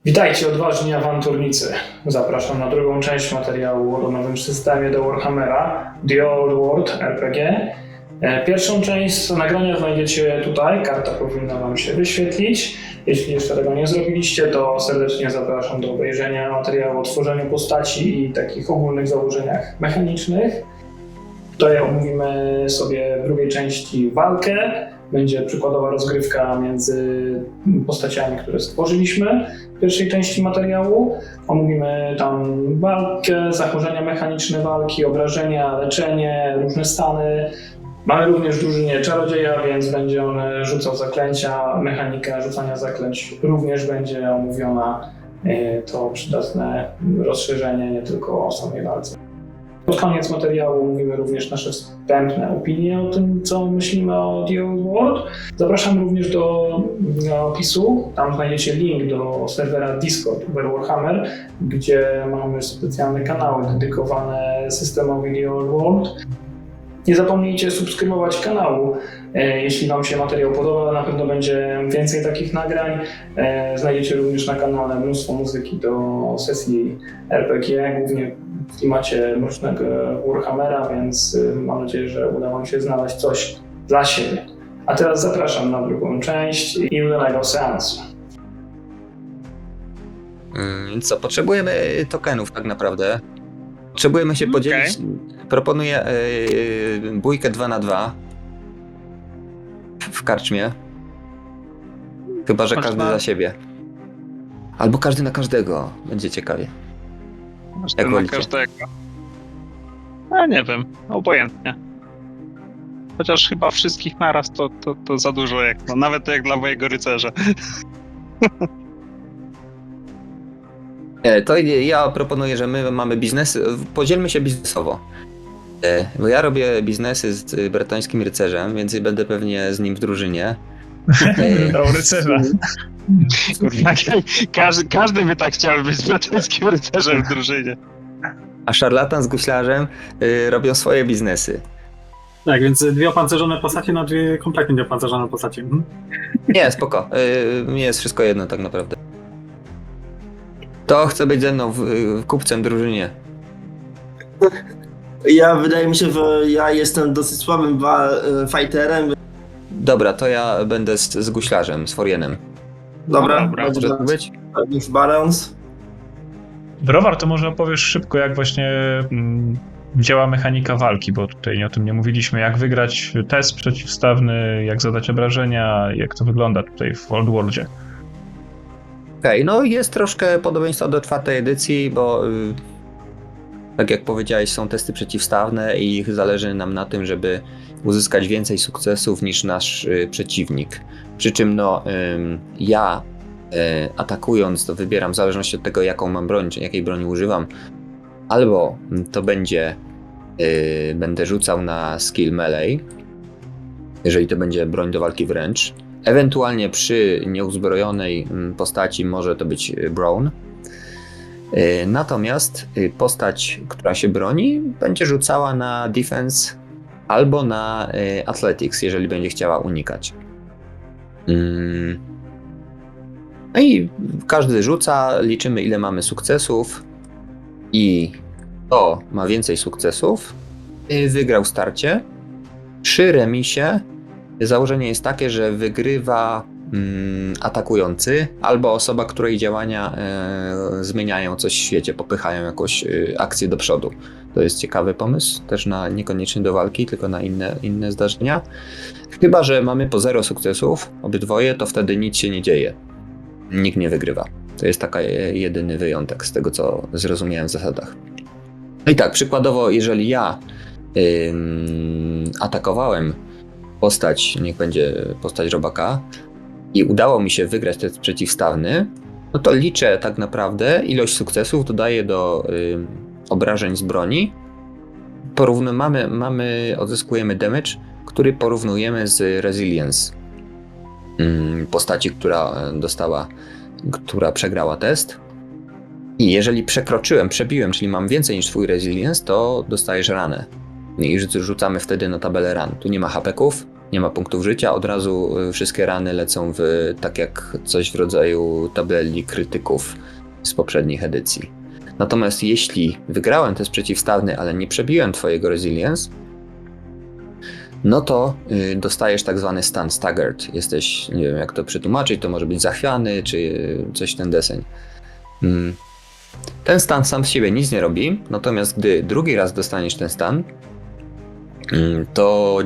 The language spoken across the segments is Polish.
Witajcie odważni awanturnicy. Zapraszam na drugą część materiału o nowym systemie do Warhammera The Old World RPG. Pierwszą część nagrania znajdziecie tutaj, karta powinna Wam się wyświetlić. Jeśli jeszcze tego nie zrobiliście, to serdecznie zapraszam do obejrzenia materiału o tworzeniu postaci i takich ogólnych założeniach mechanicznych. Tutaj omówimy sobie w drugiej części walkę. Będzie przykładowa rozgrywka między postaciami, które stworzyliśmy w pierwszej części materiału. Omówimy tam walkę, zachorzenia mechaniczne walki, obrażenia, leczenie, różne stany. Mamy również w drużynie czarodzieja, więc będzie on rzucał zaklęcia. Mechanika rzucania zaklęć również będzie omówiona. To przydatne rozszerzenie nie tylko o samej walce. Pod koniec materiału mówimy również nasze wstępne opinie o tym, co myślimy o The Old World. Zapraszam również do opisu. Tam znajdziecie link do serwera Discord Warhammer, gdzie mamy specjalne kanały dedykowane systemowi The Old World. Nie zapomnijcie subskrybować kanału. Jeśli Wam się materiał podoba, na pewno będzie więcej takich nagrań. Znajdziecie również na kanale mnóstwo muzyki do sesji RPG, głównie w klimacie mrocznego Warhammera, więc mam nadzieję, że uda Wam się znaleźć coś dla siebie. A teraz zapraszam na drugą część i udanego seansu. Co, potrzebujemy tokenów tak naprawdę. Potrzebujemy się podzielić. Proponuję bójkę 2x2 w karczmie. Chyba że każdy za siebie. Albo każdy na każdego. Będzie ciekawie. Każdy Jak na wolicie. każdego. A nie wiem, obojętnie. Chociaż chyba wszystkich naraz to za dużo, nawet jak dla mojego rycerza. To ja proponuję, że my mamy biznes. Podzielmy się biznesowo. Bo ja robię biznesy z bretońskim rycerzem, więc będę pewnie z nim w drużynie. O, rycerza. Kurwa, każdy by tak chciał być z bratońskim rycerzem w drużynie. A szarlatan z guślarzem robią swoje biznesy. Tak, więc dwie opancerzone postacie na dwie kompletnie nieopancerzone postacie. Nie, spoko. Mnie jest wszystko jedno tak naprawdę. To chce być ze mną kupcem w drużynie. Wydaje mi się, że ja jestem dosyć słabym fighterem. Dobra, to ja będę z guślarzem, z Forienem. Dobra, Może tak być? balance. Browar, to może opowiesz szybko, jak właśnie działa mechanika walki, bo tutaj o tym nie mówiliśmy. Jak wygrać test przeciwstawny, jak zadać obrażenia, jak to wygląda tutaj w Old Worldzie. Okej, no jest troszkę podobieństwa do czwartej edycji, bo tak jak powiedziałeś, są testy przeciwstawne i zależy nam na tym, żeby uzyskać więcej sukcesów niż nasz przeciwnik. Przy czym ja atakując to wybieram w zależności od tego, jaką mam broń, czy jakiej broni używam. Albo to będę rzucał na skill melee, jeżeli to będzie broń do walki wręcz. Ewentualnie przy nieuzbrojonej postaci może to być brawn. Natomiast postać, która się broni, będzie rzucała na defense albo na athletics, jeżeli będzie chciała unikać. No i każdy rzuca, liczymy ile mamy sukcesów i kto ma więcej sukcesów, wygrał starcie. Przy remisie założenie jest takie, że wygrywa atakujący albo osoba, której działania zmieniają coś w świecie, popychają jakąś akcję do przodu. To jest ciekawy pomysł, też niekoniecznie do walki, tylko na inne zdarzenia. Chyba że mamy po 0 sukcesów, obydwoje, to wtedy nic się nie dzieje. Nikt nie wygrywa. To jest taki jedyny wyjątek z tego, co zrozumiałem w zasadach. No i tak, przykładowo, jeżeli ja atakowałem postać, niech będzie postać robaka, i udało mi się wygrać test przeciwstawny, no to liczę tak naprawdę ilość sukcesów, dodaję do obrażeń z broni. Odzyskujemy damage, który porównujemy z resilience postaci, która przegrała test. I jeżeli przebiłem, czyli mam więcej niż twój resilience, to dostajesz ranę. I rzucamy wtedy na tabelę ran. Tu nie ma hapeków, nie ma punktów życia, od razu wszystkie rany lecą tak jak coś w rodzaju tabeli krytyków z poprzednich edycji. Natomiast jeśli wygrałem test przeciwstawny, ale nie przebiłem twojego resilience, no to dostajesz tak zwany stun staggered. Jesteś, nie wiem jak to przetłumaczyć, to może być zachwiany, czy coś w ten deseń. Ten stan sam z siebie nic nie robi, natomiast gdy drugi raz dostaniesz ten stan, to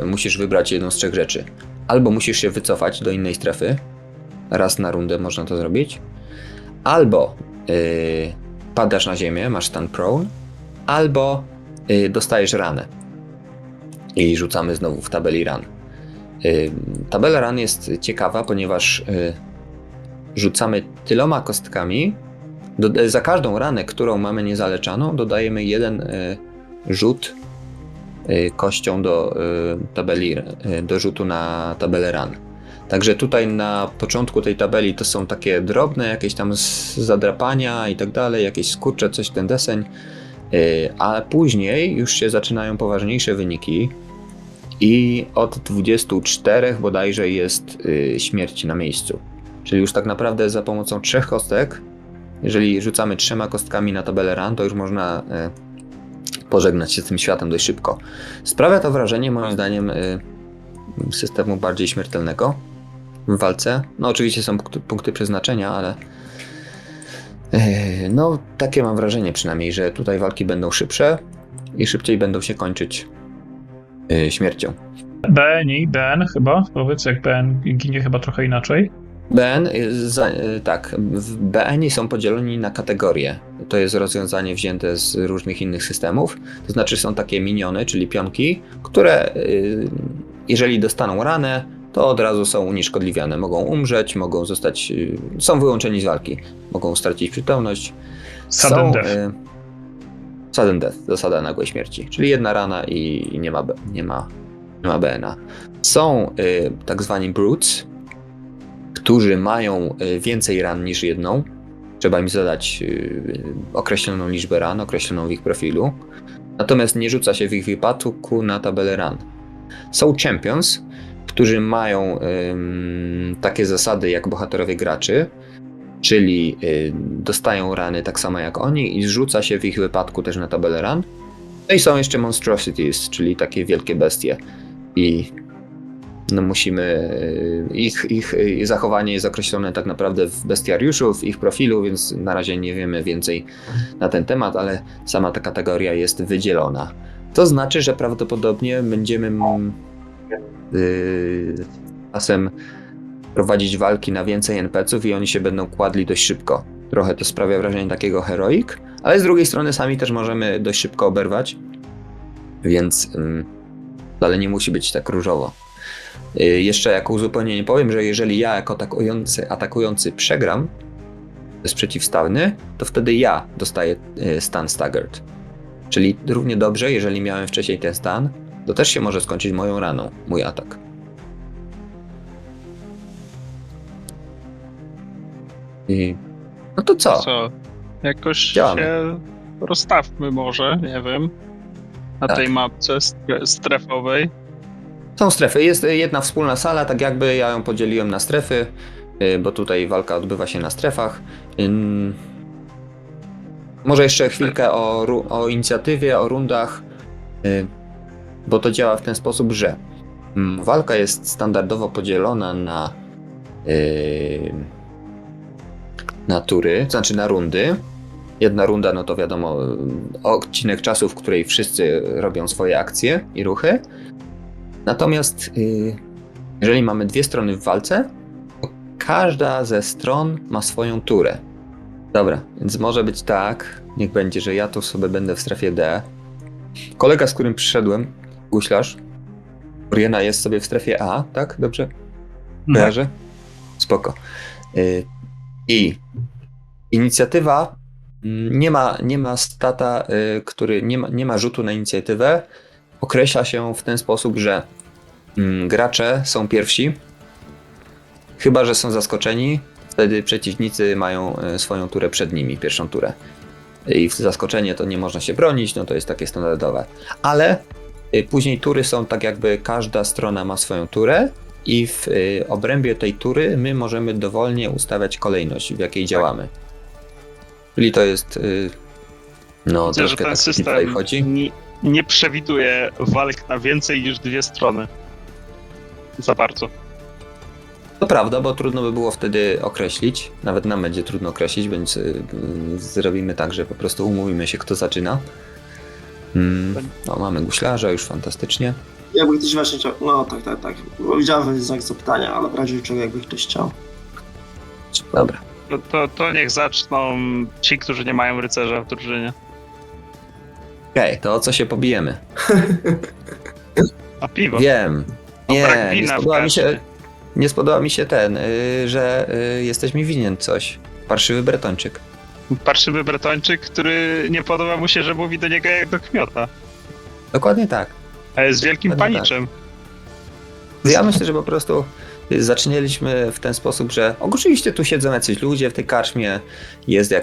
musisz wybrać jedną z 3 rzeczy. Albo musisz się wycofać do innej strefy, raz na rundę można to zrobić, albo padasz na ziemię, masz stun prone, albo dostajesz ranę i rzucamy znowu w tabeli ran. Tabela ran jest ciekawa, ponieważ rzucamy tyloma kostkami. Za każdą ranę, którą mamy niezaleczaną, dodajemy 1 rzut kością do rzutu na tabelę ran. Także tutaj na początku tej tabeli to są takie drobne jakieś tam zadrapania i tak dalej, jakieś skurcze, coś w ten deseń, a później już się zaczynają poważniejsze wyniki i od 24 bodajże jest śmierć na miejscu. Czyli już tak naprawdę za pomocą 3 kostek, jeżeli rzucamy 3 kostkami na tabelę ran, to już można pożegnać się z tym światem dość szybko. Sprawia to wrażenie, moim zdaniem, systemu bardziej śmiertelnego w walce. No oczywiście są punkty przeznaczenia, ale no takie mam wrażenie przynajmniej, że tutaj walki będą szybsze i szybciej będą się kończyć śmiercią. BN chyba? Powiedz, jak BN ginie chyba trochę inaczej. Tak, w BN są podzieleni na kategorie. To jest rozwiązanie wzięte z różnych innych systemów. To znaczy są takie miniony, czyli pionki, które jeżeli dostaną ranę, to od razu są unieszkodliwiane. Mogą umrzeć, mogą zostać, są wyłączeni z walki. Mogą stracić przytomność. Sudden death. Sudden death, zasada nagłej śmierci. Czyli 1 rana i nie ma BN-a. Są tak zwani brutes, którzy mają więcej ran niż 1. Trzeba im zadać określoną liczbę ran, określoną w ich profilu. Natomiast nie rzuca się w ich wypadku na tabelę ran. Są champions, którzy mają takie zasady jak bohaterowie graczy, czyli dostają rany tak samo jak oni i zrzuca się w ich wypadku też na tabelę ran. No i są jeszcze monstrosities, czyli takie wielkie bestie. I no musimy, ich zachowanie jest określone tak naprawdę w bestiariuszu, w ich profilu, więc na razie nie wiemy więcej na ten temat, ale sama ta kategoria jest wydzielona. To znaczy, że prawdopodobnie będziemy czasem prowadzić walki na więcej NPC-ów i oni się będą kładli dość szybko. Trochę to sprawia wrażenie takiego heroic, ale z drugiej strony sami też możemy dość szybko oberwać, więc wcale nie musi być tak różowo. Jeszcze jako uzupełnienie powiem, że jeżeli ja jako atakujący przegram, to jest przeciwstawny, to wtedy ja dostaję stun staggered. Czyli równie dobrze, jeżeli miałem wcześniej ten stun, to też się może skończyć moją raną, mój atak. I no to co? Jakoś Działamy. się rozstawmy może, nie wiem, na Tak. tej mapce strefowej. Są strefy, jest jedna wspólna sala, tak jakby ja ją podzieliłem na strefy, bo tutaj walka odbywa się na strefach. Może jeszcze chwilkę o inicjatywie, o rundach, bo to działa w ten sposób, że walka jest standardowo podzielona na tury, to znaczy na rundy. Jedna runda, no to wiadomo, odcinek czasu, w której wszyscy robią swoje akcje i ruchy. Natomiast jeżeli mamy 2 strony w walce, to każda ze stron ma swoją turę. Dobra, więc może być tak, niech będzie, że ja tu sobie będę w strefie D. Kolega, z którym przyszedłem, guślarz, Oriena jest sobie w strefie A, tak? Dobrze? Kojarzę? Spoko. I inicjatywa nie ma stata, który nie ma rzutu na inicjatywę. Określa się w ten sposób, że gracze są pierwsi, chyba że są zaskoczeni, wtedy przeciwnicy mają swoją turę przed nimi, pierwszą turę. I w zaskoczenie to nie można się bronić, no to jest takie standardowe. Ale Później tury są tak jakby każda strona ma swoją turę i w obrębie tej tury my możemy dowolnie ustawiać kolejność, w jakiej działamy. Czyli to jest no Widzę, że troszkę ten tak tutaj system chodzi. nie przewiduje walk na więcej niż 2 strony. Za bardzo. To prawda, bo trudno by było wtedy określić, nawet nam będzie trudno określić, więc zrobimy tak, że po prostu umówimy się, kto zaczyna. No, mamy guślarza, już fantastycznie. Jakby ktoś właśnie chciał, no tak. Bo widziałem znak zapytania, ale w razie czego jakby ktoś chciał. Dobra. To niech zaczną ci, którzy nie mają rycerza w drużynie. Okej, to o co się pobijemy? A piwo. Wiem. brak Nie wina w spodobał mi się, karcie. nie spodobał mi się że jesteś mi winien coś. Parszywy bretończyk. Parszywy bretończyk, który nie podoba mu się, że mówi do niego jak do kmiota. Dokładnie tak. A jest wielkim Dokładnie paniczem. Ja myślę, że po prostu zaczynaliśmy w ten sposób, że oczywiście tu siedzą jacyś ludzie w tej karczmie, jest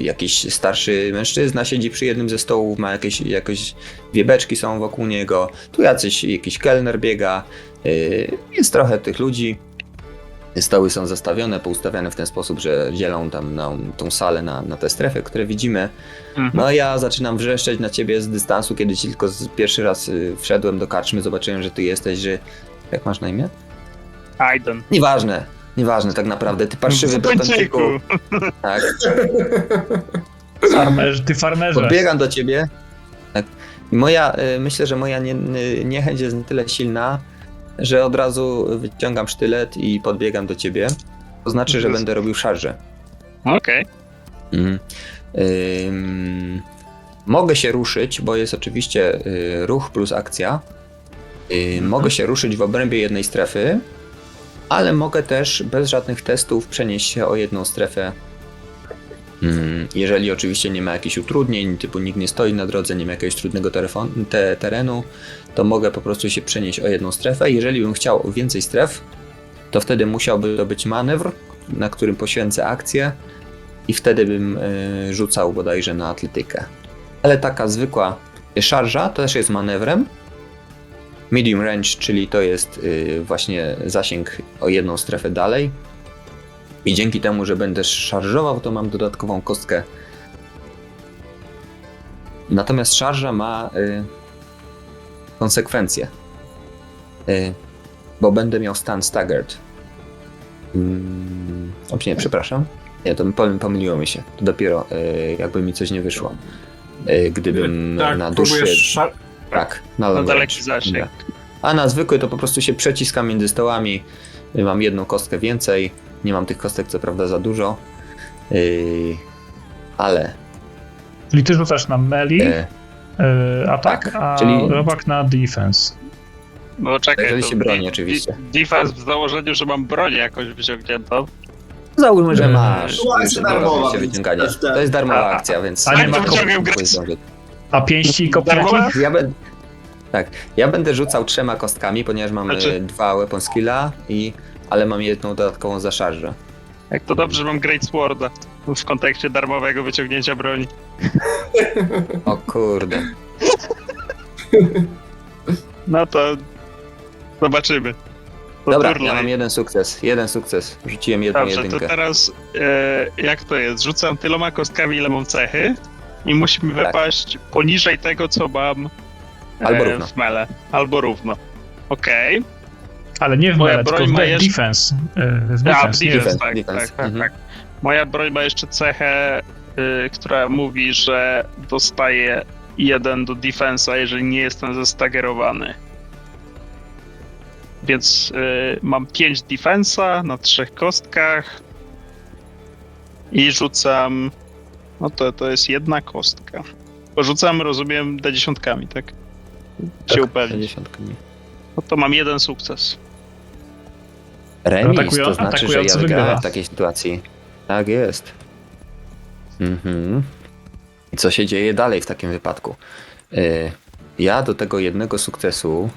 jakiś starszy mężczyzna, siedzi przy jednym ze stołów, ma jakieś wiebeczki są wokół niego, tu jakiś kelner biega, jest trochę tych ludzi. Stoły są zastawione, poustawiane w ten sposób, że dzielą tam tą salę na te strefy, które widzimy. No ja zaczynam wrzeszczeć na ciebie z dystansu, kiedy ci tylko pierwszy raz wszedłem do karczmy, zobaczyłem, że ty jesteś, że... Jak masz na imię? Aiden. Nieważne tak naprawdę, ty parszywy bretończyku. Tak, Ty farmerze. podbiegam do ciebie. Tak. I myślę, że moja niechęć jest na tyle silna, że od razu wyciągam sztylet i podbiegam do ciebie. To znaczy, że będę robił szarżę. Okej. Mogę się ruszyć, bo jest oczywiście ruch plus akcja. Mogę się ruszyć w obrębie jednej strefy, ale mogę też bez żadnych testów przenieść się o jedną strefę. Jeżeli oczywiście nie ma jakichś utrudnień, typu nikt nie stoi na drodze, nie ma jakiegoś trudnego terenu, to mogę po prostu się przenieść o jedną strefę. Jeżeli bym chciał więcej stref, to wtedy musiałby to być manewr, na którym poświęcę akcję i wtedy bym rzucał bodajże na atletykę. Ale taka zwykła szarża to też jest manewrem. Medium range, czyli to jest właśnie zasięg o jedną strefę dalej. I dzięki temu, że będę szarżował, to mam dodatkową kostkę. Natomiast szarża ma konsekwencje. Bo będę miał stan staggered. Nie, przepraszam. Nie, to pomyliło mi się. To dopiero jakby mi coś nie wyszło. Gdybym na dłuższy... Tak, na long daleki range. zasięg. Dobra. A na zwykły to po prostu się przeciskam między stołami. Mam jedną kostkę więcej. Nie mam tych kostek co prawda za dużo. Ale... Czyli ty rzucasz na melee atak, tak, a czyli- robak na defense. No czekaj. Jeżeli to się broni oczywiście. Defense w założeniu, że mam bronię jakoś wyciągniętą. Załóżmy, że masz. To jest Już darmowa, oczywiście więc wyciąganie. też To jest darmowa akcja, więc... A nie ma wyciągiem kopii, gry. zdążyć. A pięści i kopniaki? Darmowe? Ja będę rzucał 3 kostkami, ponieważ mam Znaczy- 2 weapon skilla, ale mam jedną dodatkową za szarżę. Jak to dobrze, że mam Great Sworda w kontekście darmowego wyciągnięcia broni. O kurde. No to zobaczymy. To Dobra, turlaj. ja mam jeden sukces. Rzuciłem jedną Dobrze, to jedynkę. teraz jak to jest? Rzucam tyloma kostkami, ile mam cechy i musimy Tak. wypaść poniżej tego, co mam Albo równo. w mele. Albo równo. Okej. Ale nie w Moja melee, tylko broń w ma jeszcze- defense. W A, defense, nie defense, w... tak, defense. tak, tak, Mhm. tak. Moja broń ma jeszcze cechę, która mówi, że dostaję 1 do defensa, jeżeli nie jestem zestagerowany. Więc mam 5 defensa na 3 kostkach i rzucam. No to jest 1 kostka. Bo rzucam, rozumiem, D10, tak? Się upewnić. No to mam 1 sukces. Remis, to znaczy, że Atakujący ja wygrałem wygrywa. w takiej sytuacji. Tak jest. I co się dzieje dalej w takim wypadku? Ja do tego jednego sukcesu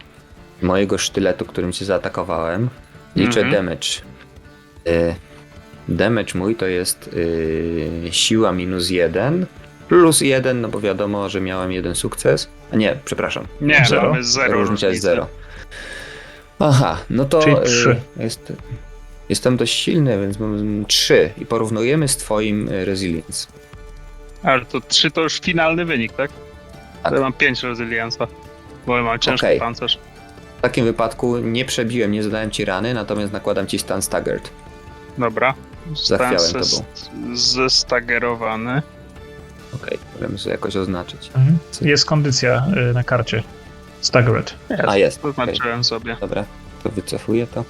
mojego sztyletu, którym cię zaatakowałem, liczę damage. Damage mój to jest siła -1 Plus 1, no bo wiadomo, że miałem jeden sukces. A nie, przepraszam. Nie, Zero. mamy 0. Różnica jest 0. Aha, no to Czyli 3. Jestem dość silny, więc mam 3 i porównujemy z twoim resilience. Ale to 3 to już finalny wynik, tak? Tak. Ja mam 5 resiliensa, bo ja mam ciężki Okej. pancerz. W takim wypadku nie przebiłem, nie zadałem ci rany, natomiast nakładam ci stun staggered. Dobra. Zachwiałem Stance tobą. zestagerowany. Okej, możemy sobie jakoś oznaczyć. Jest kondycja na karcie. Staggered. A jest, Zaznaczyłem sobie. Dobra, to wycofuję to.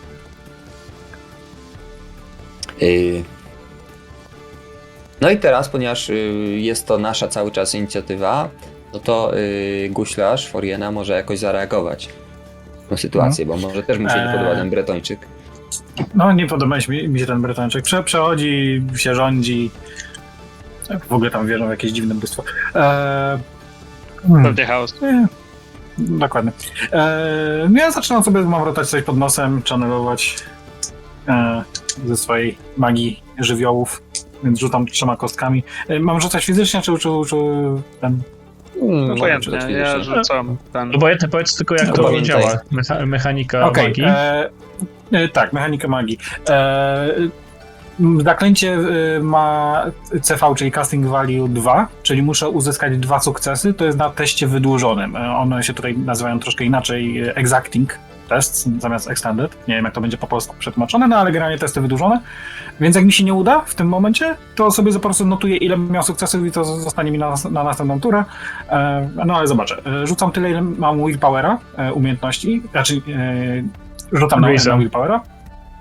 No i teraz, ponieważ jest to nasza cały czas inicjatywa, no to guślarz Foriena może jakoś zareagować na tą sytuację, bo może też mu się nie podoba ten Bretończyk. No, nie podoba mi się ten Bretończyk. Przechodzi, się rządzi. W ogóle tam wierzą w jakieś dziwne bóstwo. Pewnie chaos. Dokładnie. No ja zaczynam sobie, mam rotać coś pod nosem, channelować ze swojej magii żywiołów, więc rzucam 3 kostkami. Mam rzucać fizycznie, czy ten... No Może pojętnie, przede ja wszystkim. rzucam ten. Obojętnie, powiedz tylko jak No, to pamiętaj. działa. Mechanika Okej, magii. tak, mechanika magii. Zaklęcie ma CV, czyli Casting Value 2, czyli muszę uzyskać 2 sukcesy. To jest na teście wydłużonym. One się tutaj nazywają troszkę inaczej Exacting Test zamiast Extended. Nie wiem, jak to będzie po polsku przetłumaczone, no ale generalnie testy wydłużone. Więc jak mi się nie uda w tym momencie, to sobie po prostu notuję, ile miał sukcesów i to zostanie mi na następną turę. No ale zobaczę. Rzucam tyle, ile mam willpowera, umiejętności. Znaczy, rzucam na Reason. willpowera.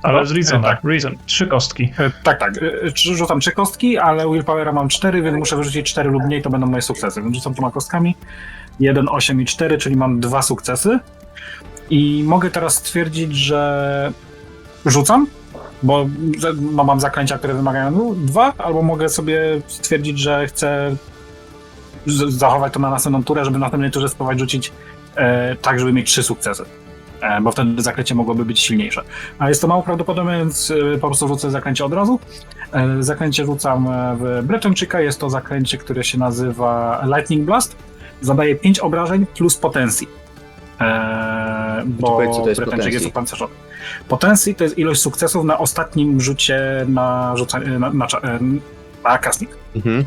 Ale z Reason, tak. Reason. 3 kostki. Tak. Rzucam 3 kostki, ale willpowera mam 4, więc muszę wyrzucić 4 lub mniej, to będą moje sukcesy. Więc rzucam 2 kostkami. 1, 8 i 4, czyli mam 2 sukcesy. I mogę teraz stwierdzić, że rzucam, bo mam zaklęcia, które wymagają 2, albo mogę sobie stwierdzić, że chcę zachować to na następną turę, żeby w następnej turze spróbować rzucić tak, żeby mieć 3 sukcesy. Bo wtedy zaklęcie mogłoby być silniejsze. A jest to mało prawdopodobne, więc po prostu rzucę zaklęcie od razu. Zaklęcie rzucam w Bretończyka. Jest to zaklęcie, które się nazywa Lightning Blast. Zadaje 5 obrażeń plus potensji. Bo Powiedz, co to jest Bretończyk potensji? jest opancerzony. Potensji to jest ilość sukcesów na ostatnim rzucie na casting.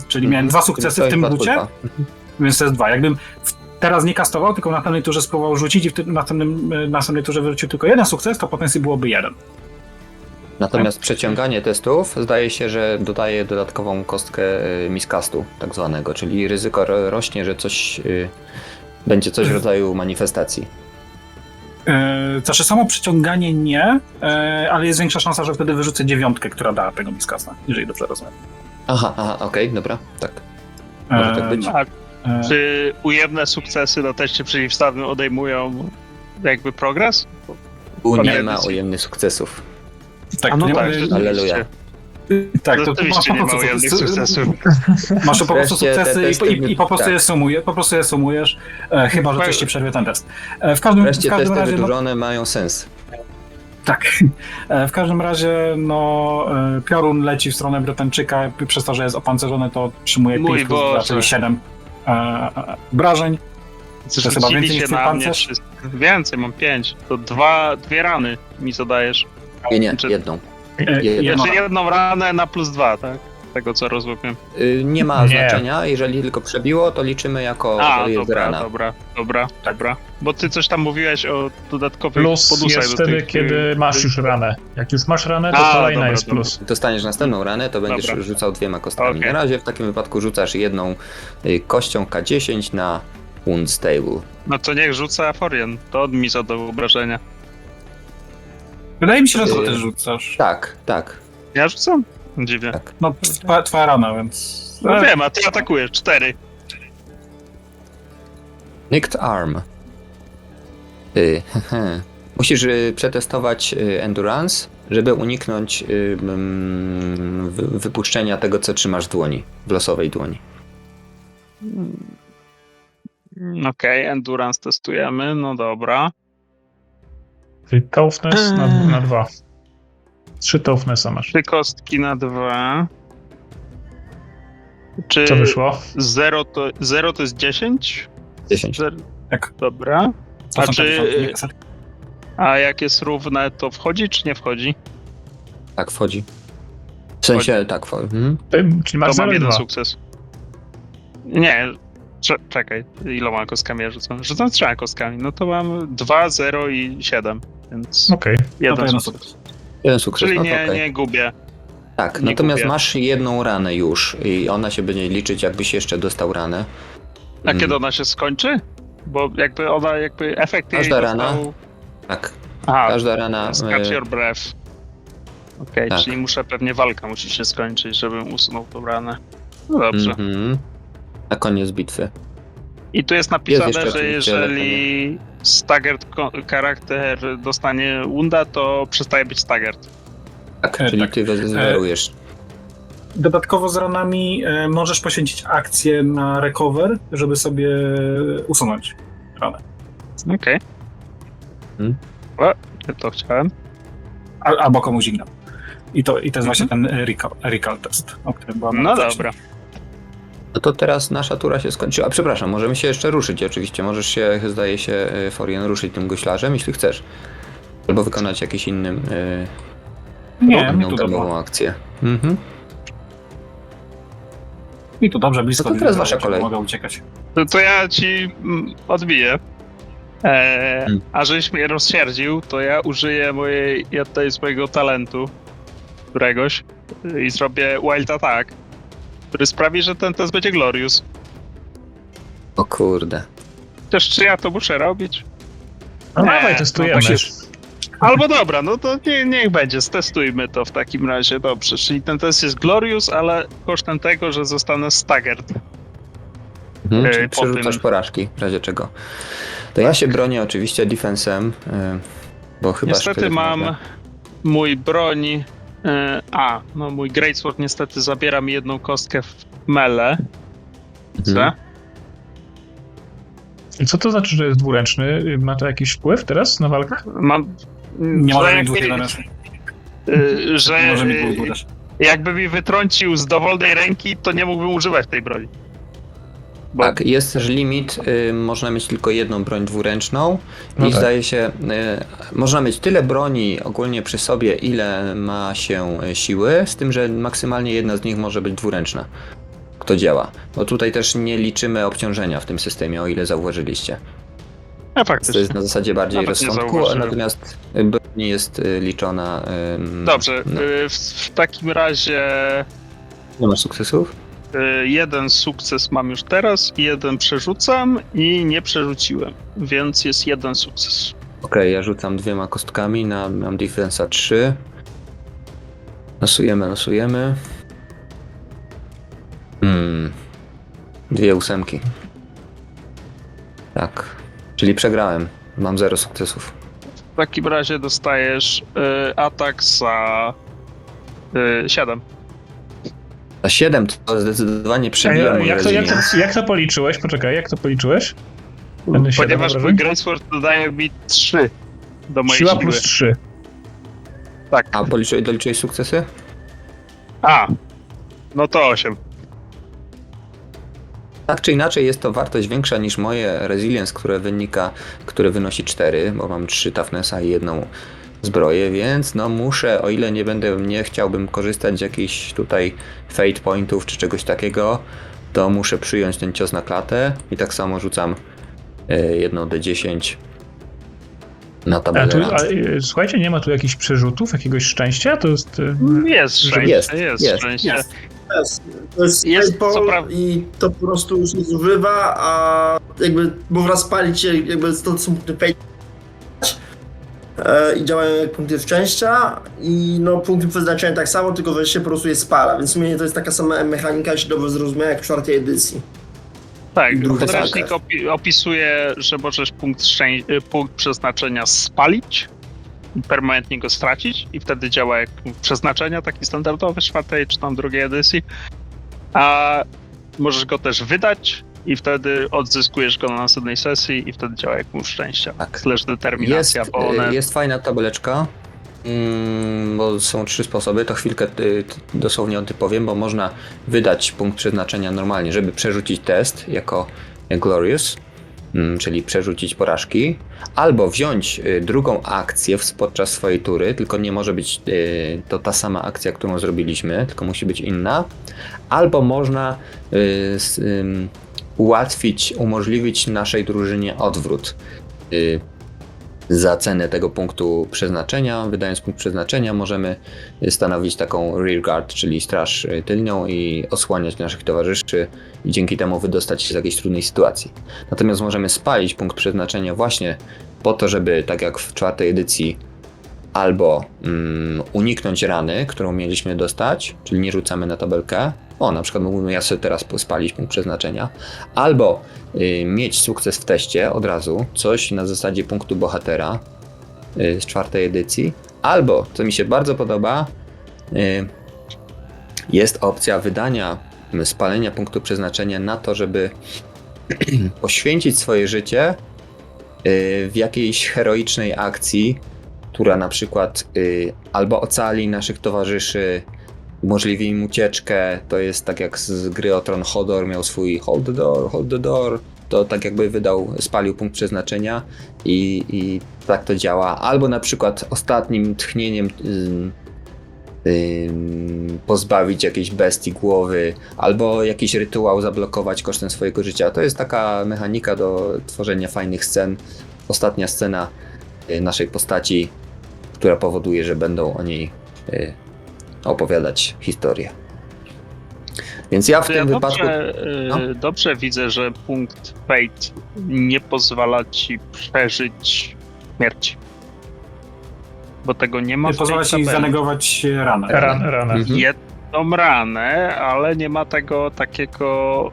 Czyli miałem 2 sukcesy w tym rzucie, więc to jest 2. Jakbym teraz nie kastował, tylko w następnej turze spróbował rzucić i w następnej turze wyrzucił tylko 1 sukces, to potensji byłoby 1. Natomiast przeciąganie testów zdaje się, że dodaje dodatkową kostkę miscastu tak zwanego, czyli ryzyko rośnie, że coś będzie coś w rodzaju manifestacji. Znaczy samo przyciąganie nie, ale jest większa szansa, że wtedy wyrzucę 9, która da tego miskasta, jeżeli dobrze rozumiem. Aha, okej, dobra, tak. Może tak być. A czy ujemne sukcesy na teście przeciwstawnym odejmują jakby progres? U nie Pamiętaj. ma ujemnych sukcesów. Tak, A no nie tak, ma- rzeczywiście. Alleluja. tak, to Rzeczywiście nie ma ujemnych sukcesów. Masz po prostu Wreszcie te sukcesy testy i po prostu tak. po prostu je sumujesz, chyba że coś ci przerwie ten test. W każdym Wreszcie testy razie, no, wydłużone mają sens. tak. W każdym razie, no, piorun leci w stronę Bretończyka, przez to, że jest opancerzony, to otrzymuje Mój 5 plus 2, Boże. czyli 7 obrażeń. jest chyba Zrzucili więcej niż się twój na mnie pancerz? wszyscy. Więcej, mam 5. To 2 rany mi zadajesz. Nie, Czy- jedną. Jedno. Znaczy jedną ranę na plus 2, tak? Tego co rozumiem. Nie ma Nie. znaczenia, jeżeli tylko przebiło, to liczymy jako A, jest dobra, rana. dobra. Bo ty coś tam mówiłeś o dodatkowych Plus bonusach jest do wtedy, tych, kiedy masz już ranę. Jak już masz ranę, to A, kolejna dobra, jest dobra. plus. Dostaniesz następną ranę, to będziesz Dobra. rzucał 2 kostkami. Okej. Na razie w takim wypadku rzucasz jedną kością K10 na Wound Stable. No to niech rzuca Forian. To on mi zadał obrażenia. Wydaje mi się, że to też rzucasz. Tak. Ja rzucam? Dziwnie. Tak. No, twoja rana, więc... No wiem, a ty atakujesz. 4. Nicked Arm. Musisz przetestować Endurance, żeby uniknąć wypuszczenia tego, co trzymasz w dłoni, w losowej dłoni. Okej, endurance testujemy, no dobra. Czyli toughness na 2. 3 toughnessa masz. 3 kostki na 2. Czy Co wyszło? 0 to jest 10? 10. Tak. Dobra. To A są te czy- dziesiątki, nie kasetki. A jak jest równe, to wchodzi czy nie wchodzi? Tak, wchodzi. W sensie, tak, wchodzi. Mhm. Czyli To masz mam 0 i jeden 2. sukces. Nie, czekaj, iloma kostkami ja rzucam? Rzucam 3 kostkami, no to mam 2, 0 i 7, więc Okej. No to jeden jeden sukces. sukces. Jeden sukces, Czyli no to nie, okej. nie gubię. Tak, nie natomiast gubię. masz jedną ranę już i ona się będzie liczyć, jakbyś jeszcze dostał ranę. A kiedy ona się skończy? Bo jakby efekt jej Każda rana. dostał... Tak, Aha, każda rana... catch your breath. Okej, tak. czyli pewnie walka musi się skończyć, żebym usunął tą ranę. No dobrze. Mhm. Na koniec bitwy. I tu jest napisane, jeszcze że oczywiście jeżeli staggered charakter dostanie wunda, to przestaje być staggered. Tak, E, czyli tak. ty wyzerujesz. Dodatkowo z ranami możesz poświęcić akcję na recover, żeby sobie usunąć ranę. Okej. Hmm. O, to chciałem. Albo komuś innemu. I to jest właśnie ten recall test, o którym była mowa No wcześniej. dobra. No to teraz nasza tura się skończyła. Przepraszam, możemy się jeszcze ruszyć oczywiście. Możesz się, zdaje się, Florian, ruszyć tym guślarzem, jeśli chcesz. Albo wykonać jakiś innym Nie, mi inną tu dobrze. darmową akcję. Mhm. Mi tu dobrze, blisko. No to teraz widzę, wasza że kolej. Mogę uciekać. To ja ci odbiję. A żeś mnie rozsierdził, to ja użyję tutaj swojego talentu któregoś i zrobię Wild Attack, który sprawi, że ten test będzie Glorious. O kurde. Chociaż czy ja to muszę robić? No Nie, dawaj, testujemy. no tak jest. Albo dobra, no to niech będzie, stestujmy to w takim razie, dobrze. Czyli ten test jest Glorious, ale kosztem tego, że zostanę staggered. Mhm. Czyli po przerzucasz tym- porażki w razie czego. To ja się bronię oczywiście defensem, bo chyba Niestety sztylet mam może. mój broń. Mój Greatsword niestety zabiera mi jedną kostkę w mele. Mhm. I co to znaczy, że jest dwuręczny? Ma to jakiś wpływ teraz na walkę? Mam. Nie że może mieć jak dwóch mi- jednoręcznych. że Nie może mieć dwóch dwuręcznych. jakby mi wytrącił z dowolnej ręki, to nie mógłbym używać tej broni. Bo Tak, jest też limit, można mieć tylko jedną broń dwuręczną No i tak. zdaje się, można mieć tyle broni ogólnie przy sobie, ile ma się siły, z tym, że maksymalnie jedna z nich może być dwuręczna. To działa, bo tutaj też nie liczymy obciążenia w tym systemie, o ile zauważyliście. To faktycznie. jest na zasadzie bardziej Nawet nie rozsądku, a zauważyłem. natomiast broń jest liczona... Dobrze, no. w takim razie Nie masz sukcesów? jeden sukces mam już teraz, jeden przerzucam i nie przerzuciłem, więc jest jeden sukces. Okej, ja rzucam 2 kostkami, mam defensa 3. Losujemy. 2 ósemki. Tak, czyli przegrałem. Mam 0 sukcesów. W takim razie dostajesz atak za 7. A 7 to zdecydowanie przebija mój Jak to policzyłeś? Poczekaj, jak to policzyłeś? Ten 7 Ponieważ mój obrażeń? Greatsword dodaje mi 3 do mojej Siła siły. plus 3. Tak. A doliczyłeś sukcesy? No to 8. Tak czy inaczej jest to wartość większa niż moje resilience, które wynosi 4, bo mam 3 toughnessa i 1 zbroję, więc no muszę, o ile nie chciałbym korzystać z jakichś tutaj fate pointów czy czegoś takiego, to muszę przyjąć ten cios na klatę i tak samo rzucam 1d10 na tabelę. Słuchajcie, nie ma tu jakichś przerzutów, jakiegoś szczęścia? To jest... Jest szczęście, jest szczęście. To jest Jest, paypal co prawda- i to po prostu już nie zużywa, a jakby można spalić je, jakby to są punkty fate i działają jak punkty szczęścia i no punkty przeznaczenia tak samo, tylko że się po prostu je spala, więc w sumie to jest taka sama mechanika, jeśli dobrze zrozumiałem, jak w 4. edycji. Tak, Druga podręcznik saga. opisuje, że możesz punkt przeznaczenia spalić i permanentnie go stracić i wtedy działa jak punkt przeznaczenia, taki standardowy z 4. czy tam 2. edycji, a możesz go też wydać i wtedy odzyskujesz go na następnej sesji i wtedy działa jak punkt szczęścia. Tak. Slash determinacja, bo one... Jest fajna tabeleczka Bo są 3 sposoby, to chwilkę dosłownie o tym powiem, bo można wydać punkt przeznaczenia normalnie, żeby przerzucić test jako Glorious, czyli przerzucić porażki, albo wziąć drugą akcję podczas swojej tury, tylko nie może być to ta sama akcja, którą zrobiliśmy, tylko musi być inna, albo można umożliwić naszej drużynie odwrót za cenę tego punktu przeznaczenia. Wydając punkt przeznaczenia możemy stanowić taką rearguard, czyli straż tylnią i osłaniać naszych towarzyszy i dzięki temu wydostać się z jakiejś trudnej sytuacji. Natomiast możemy spalić punkt przeznaczenia właśnie po to, żeby tak jak w 4. edycji albo uniknąć rany, którą mieliśmy dostać, czyli nie rzucamy na tabelkę. Na przykład mógłbym ja sobie teraz spalić punkt przeznaczenia. Albo mieć sukces w teście od razu, coś na zasadzie punktu bohatera z 4. edycji. Albo, co mi się bardzo podoba, jest opcja wydania, spalenia punktu przeznaczenia na to, żeby poświęcić swoje życie w jakiejś heroicznej akcji, która na przykład albo ocali naszych towarzyszy, umożliwi im ucieczkę. To jest tak jak z gry o Tron Hodor miał swój hold the door, to tak jakby spalił punkt przeznaczenia i tak to działa. Albo na przykład ostatnim tchnieniem pozbawić jakiejś bestii głowy, albo jakiś rytuał zablokować kosztem swojego życia. To jest taka mechanika do tworzenia fajnych scen. Ostatnia scena naszej postaci, która powoduje, że będą o niej opowiadać historię. Więc ja w tym wypadku... Dobrze widzę, że punkt Fate nie pozwala ci przeżyć śmierci. Bo tego nie ma Nie w tej pozwala ci tabeli. zanegować ranę. Ranę. Jedną ranę, ale nie ma tego takiego...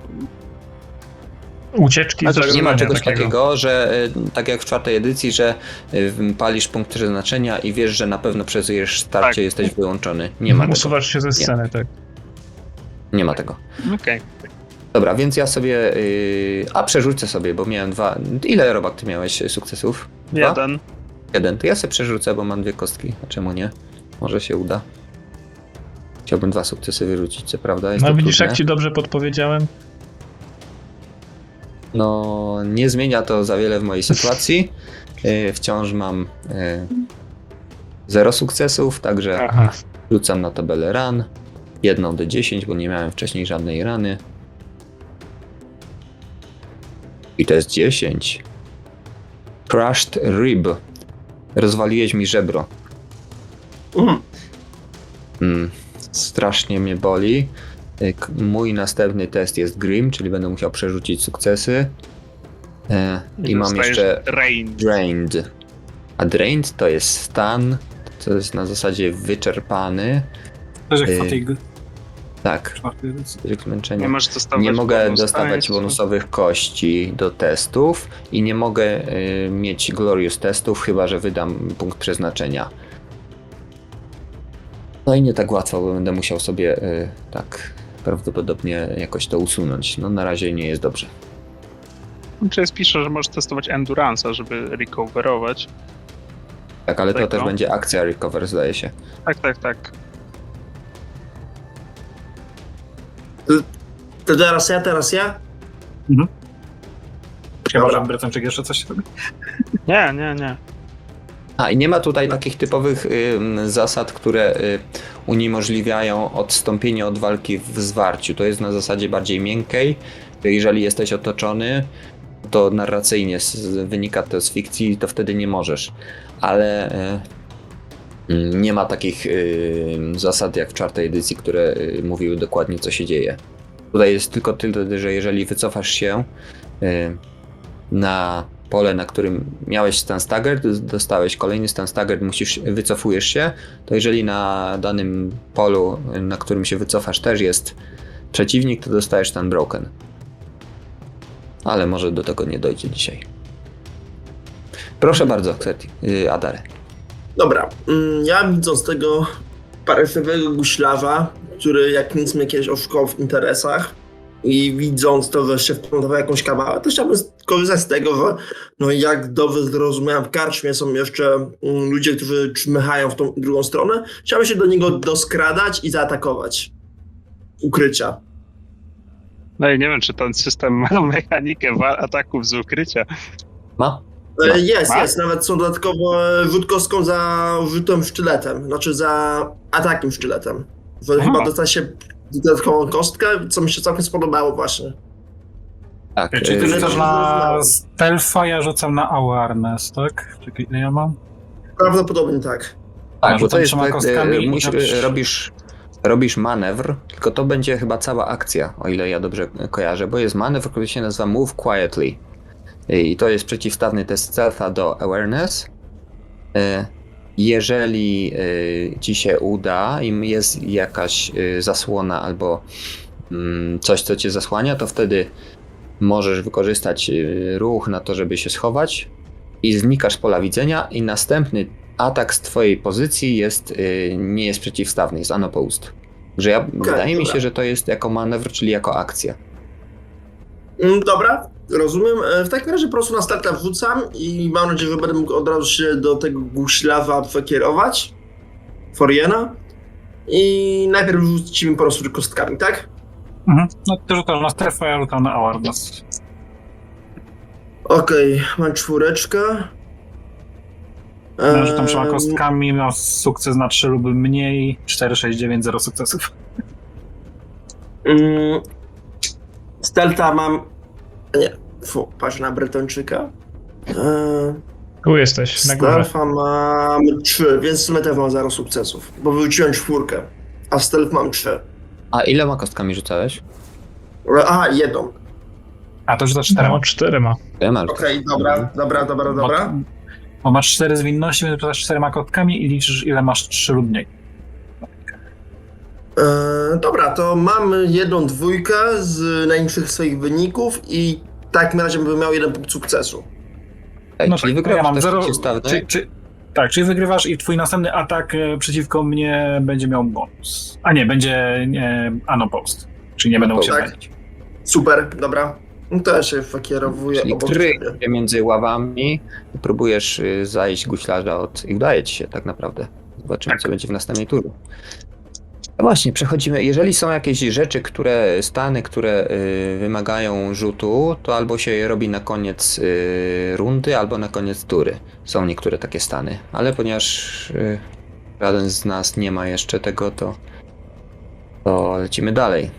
Ucieczki z Nie ma zagrożenia czegoś takiego, że tak jak w 4. edycji, że palisz punkt przeznaczenia i wiesz, że na pewno przeżyjesz starcie, jesteś wyłączony. Nie ma tego. Usuwasz się ze sceny, tak. Nie ma tego. Okej. Dobra, więc ja sobie... przerzucę sobie, bo miałem 2... Ile, Robak, ty miałeś sukcesów? 2? 1. To ja sobie przerzucę, bo mam 2 kostki. A czemu nie? Może się uda. Chciałbym 2 sukcesy wyrzucić, co prawda. Jest to Widzisz, trudne. jak ci dobrze podpowiedziałem? No, nie zmienia to za wiele w mojej sytuacji. Wciąż mam 0 sukcesów, także rzucam na tabelę ran. 1d10, bo nie miałem wcześniej żadnej rany. I to jest 10. Crushed rib. Rozwaliłeś mi żebro. Strasznie mnie boli. Mój następny test jest Grim, czyli będę musiał przerzucić sukcesy. I mam jeszcze Drained. A Drained to jest stan, to jest na zasadzie wyczerpany. To jest jak fatigue. Tak, zmęczenie. Nie mogę dostawać bonusowych kości do testów i nie mogę mieć Glorious testów, chyba że wydam punkt przeznaczenia. No i nie tak łatwo, bo będę musiał sobie tak prawdopodobnie jakoś to usunąć. No na razie nie jest dobrze. Czy jest pisze, że możesz testować Endurance'a, żeby recoverować. Tak, ale to Tak, też no. będzie akcja recover, zdaje się. Tak. To teraz ja? Chyba, że Bretonczyk jeszcze coś robi. Nie. I nie ma tutaj takich typowych zasad, które uniemożliwiają odstąpienie od walki w zwarciu. To jest na zasadzie bardziej miękkiej. Jeżeli jesteś otoczony, to narracyjnie wynika to z fikcji, to wtedy nie możesz. Ale nie ma takich zasad jak w 4. edycji, które mówiły dokładnie, co się dzieje. Tutaj jest tylko tyle, że jeżeli wycofasz się na pole, na którym miałeś stan staggered, dostałeś kolejny stan staggered, wycofujesz się, to jeżeli na danym polu, na którym się wycofasz, też jest przeciwnik, to dostajesz stan broken. Ale może do tego nie dojdzie dzisiaj. Proszę bardzo, Adare. Dobra, ja widząc tego parysowego guślarza, który jak nic mnie kiedyś oszukał w interesach, i widząc to, że się wplątował jakąś kabałę, to chciałbym skorzystać z tego, że no jak dobrze zrozumiałem, w karczmie są jeszcze ludzie, którzy czmychają w tą drugą stronę. Chciałbym się do niego doskradać i zaatakować. Ukrycia. No i nie wiem, czy ten system ma mechanikę ataków z ukrycia. Ma? Jest. Nawet są dodatkowo rzut kostką za rzutem sztyletem. Znaczy za atakiem sztyletem. Że Aha. chyba dostaje się dodatkową kostkę, co mi się całkiem spodobało właśnie. Tak. Czyli ty że rzucasz to na zrozumiałem. stealtha, ja rzucam na awareness, tak? Czekaj, ile ja mam? Prawdopodobnie tak. Tak, bo Rzucam to jest 3 tak, kostkami i robisz manewr, tylko to będzie chyba cała akcja, o ile ja dobrze kojarzę, bo jest manewr, który się nazywa Move Quietly. I to jest przeciwstawny test stealtha do awareness. Jeżeli ci się uda i jest jakaś zasłona albo coś, co cię zasłania, to wtedy możesz wykorzystać ruch na to, żeby się schować i znikasz z pola widzenia i następny atak z twojej pozycji nie jest przeciwstawny, jest unopposed. Że wydaje mi się, że to jest jako manewr, czyli jako akcja. Dobra, rozumiem. W takim razie po prostu na starta wrzucam i mam nadzieję, że będę mógł od razu się do tego guślawa przekierować. Foriena. I najpierw rzucimy po prostu kostkami, tak? Mhm. No ty rzucasz na stealtha, ja rzucam na awareness. Okej, mam 4. Ja rzucam 3 kostkami, mam sukces na 3 lub mniej, 4, 6, 9, 0 sukcesów. Stealtha mam... Nie, patrz na Bretończyka. Tu jesteś, na górze. Stealtha mam 3, więc w sumie też mam 0 sukcesów, bo wyrzuciłem 4, a stealth mam 3. A ile kostkami rzucałeś? Aha, 1. A to rzucasz 4. No, 4 ma. Okej, dobra. Bo masz 4 zwinności, więc rzucasz 4 kostkami i liczysz, ile masz 3 lub mniej. Dobra, to mam 1 dwójkę z najniższych swoich wyników i w takim razie bym miał 1 punkt sukcesu. Czyli tak, wygrasz ja mam też 0. przeciwstawny. Tak, czyli wygrywasz i twój następny atak przeciwko mnie będzie miał bonus. A nie, będzie unopposed. Czyli nie będę mógł się Tak. bronić. Super, dobra. No to ja się fakierowuję Czyli obok kryj ciebie. się między ławami i próbujesz zajść guślarza i udaje ci się tak naprawdę. Zobaczymy, co będzie w następnej turze. No właśnie, przechodzimy. Jeżeli są jakieś rzeczy, stany, które wymagają rzutu, to albo się je robi na koniec rundy, albo na koniec tury. Są niektóre takie stany, ale ponieważ żaden z nas nie ma jeszcze tego, to lecimy dalej.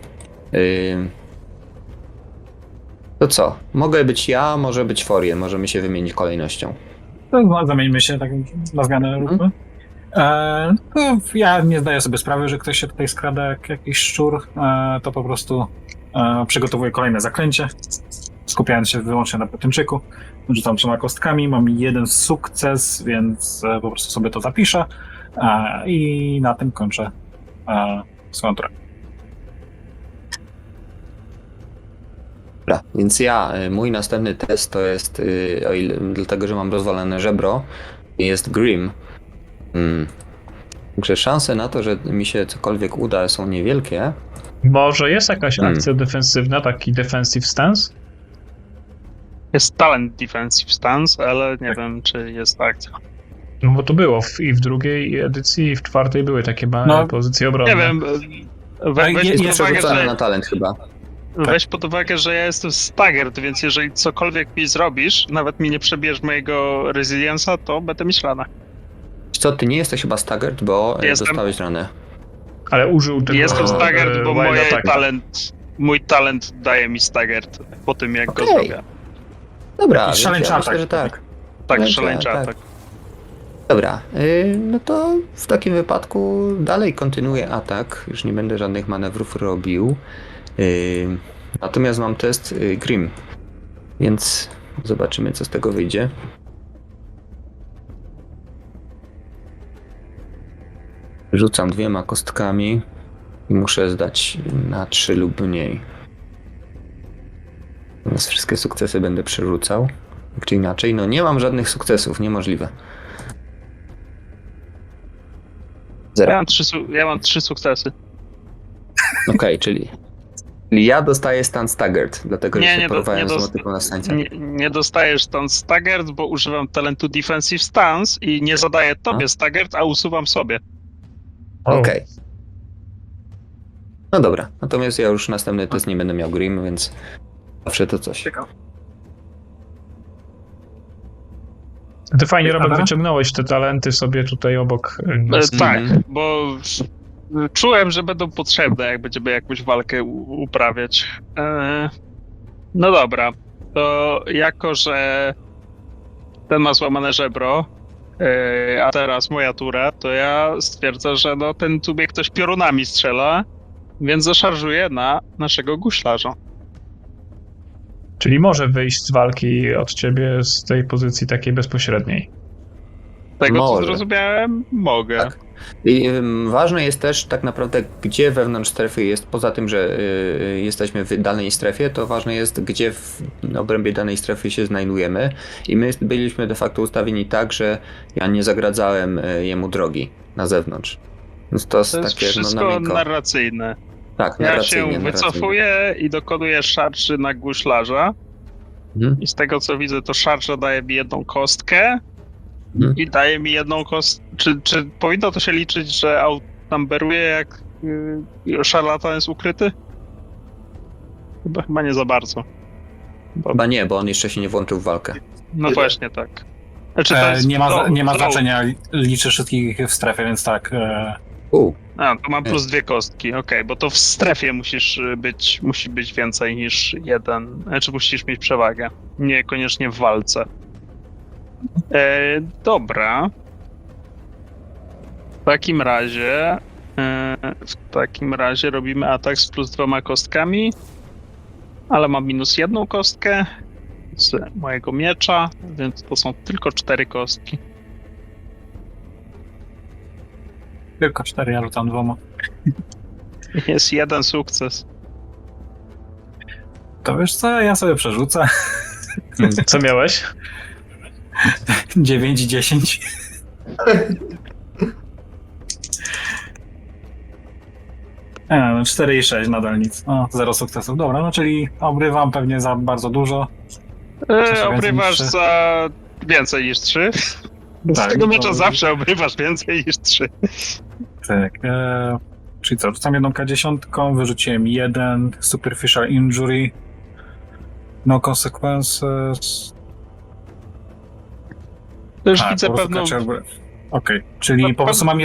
To co? Mogę być ja, może być Forien, możemy się wymienić kolejnością. To zamieńmy się tak na zmianę róbmy. To ja nie zdaję sobie sprawy, że ktoś się tutaj skrada jak jakiś szczur. To po prostu przygotowuję kolejne zaklęcie, skupiając się wyłącznie na Bretończyku. Rzucam 3 kostkami, mam 1 sukces, więc po prostu sobie to zapiszę i na tym kończę swoją turę. Dobra, więc mój następny test to jest, dlatego że mam rozwalone żebro, jest Grim. Także szanse na to, że mi się cokolwiek uda, są niewielkie. Może jest jakaś akcja defensywna, taki defensive stance? Jest talent defensive stance, ale nie wiem, czy jest akcja. No bo to było i w drugiej edycji, i w 4 były takie pozycje obronne. Nie wiem, weź Jest pod uwagę, przerzucane na talent chyba. weź pod uwagę, że ja jestem staggered, więc jeżeli cokolwiek mi zrobisz, nawet mi nie przebijesz mojego resilience'a, to będę mieć ranę. Co, ty nie jesteś chyba staggered, bo Jestem. dostałeś ranę. Ale użył tego Jestem staggered, bo wild attack. mój talent daje mi staggered po tym, jak go Okej. zrobię. Dobra, więc Szaleńczy ja myślę, atak. że tak. Tak, Szaleńczy szaleńczy atak. atak. Dobra, no to w takim wypadku dalej kontynuuję atak. Już nie będę żadnych manewrów robił. Natomiast mam test Grim, więc zobaczymy, co z tego wyjdzie. Rzucam 2 kostkami i muszę zdać na 3 lub mniej. Natomiast wszystkie sukcesy będę przerzucał. Tak czy inaczej, no nie mam żadnych sukcesów, niemożliwe. 0. Ja mam 3 sukcesy. Okej, czyli Ja dostaję stan staggered, dlatego że Nie, się nie do- porwałem nie z dost- motyką na stańce. Nie dostajesz tam staggered, bo używam talentu defensive stance i nie zadaję tobie staggered, a usuwam sobie. Okej. No dobra, natomiast ja już następny test nie będę miał Grim, więc zawsze to coś. Ciekawe. Ty fajnie, Robert, Dobra. wyciągnąłeś te talenty sobie tutaj obok. Tak, Mhm. bo czułem, że będą potrzebne, jak będziemy jakąś walkę uprawiać. No dobra, to jako, że ten ma złamane żebro, a teraz moja tura, to ja stwierdzę, że no ten tu mnie ktoś piorunami strzela, więc zaszarżuję na naszego guślarza. Czyli może wyjść z walki od ciebie z tej pozycji takiej bezpośredniej. Tego co Może. zrozumiałem, mogę. Tak. I ważne jest też tak naprawdę, gdzie wewnątrz strefy jest, poza tym, że jesteśmy w danej strefie, to ważne jest, gdzie w obrębie danej strefy się znajdujemy. I my byliśmy de facto ustawieni tak, że ja nie zagradzałem jemu drogi na zewnątrz. Więc to jest To jest takie wszystko na miękko. narracyjne. Tak, Ja narracyjnie. się wycofuję i dokonuję szarży na guślarza. Mhm. I z tego co widzę, to szarża daje mi jedną kostkę Mhm. i daje mi jedną kostkę. Czy powinno to się liczyć, że outnumberuje, jak szarlatan jest ukryty? Chyba nie za bardzo. Chyba nie, bo on jeszcze się nie włączył w walkę. No właśnie tak. Znaczy, to jest Nie ma no, znaczenia, liczę wszystkich w strefie, więc tak. A, to mam plus 2 kostki, okej, bo to w strefie musi być więcej niż jeden, znaczy musisz mieć przewagę, niekoniecznie w walce. Dobra. W takim razie robimy atak z plus 2 kostkami, ale mam minus 1 kostkę z mojego miecza, więc to są tylko 4 kostki. Tylko 4, ja rzucam 2. Jest jeden sukces. To wiesz co, ja sobie przerzucę. Co miałeś? 9 i 10. No 4 i 6, nadal nic. O, 0 sukcesów. Dobra, no czyli obrywam pewnie za bardzo dużo. Więcej Obrywasz niż 3. za więcej niż 3. Z Tak, tego to- miecza zawsze obrywasz więcej niż 3. Tak. Czyli co, rzucam jedną K10, wyrzuciłem 1, superficial injury, no consequences. To już Tak, widzę po prostu pewną... Okej, czyli No, po prostu mam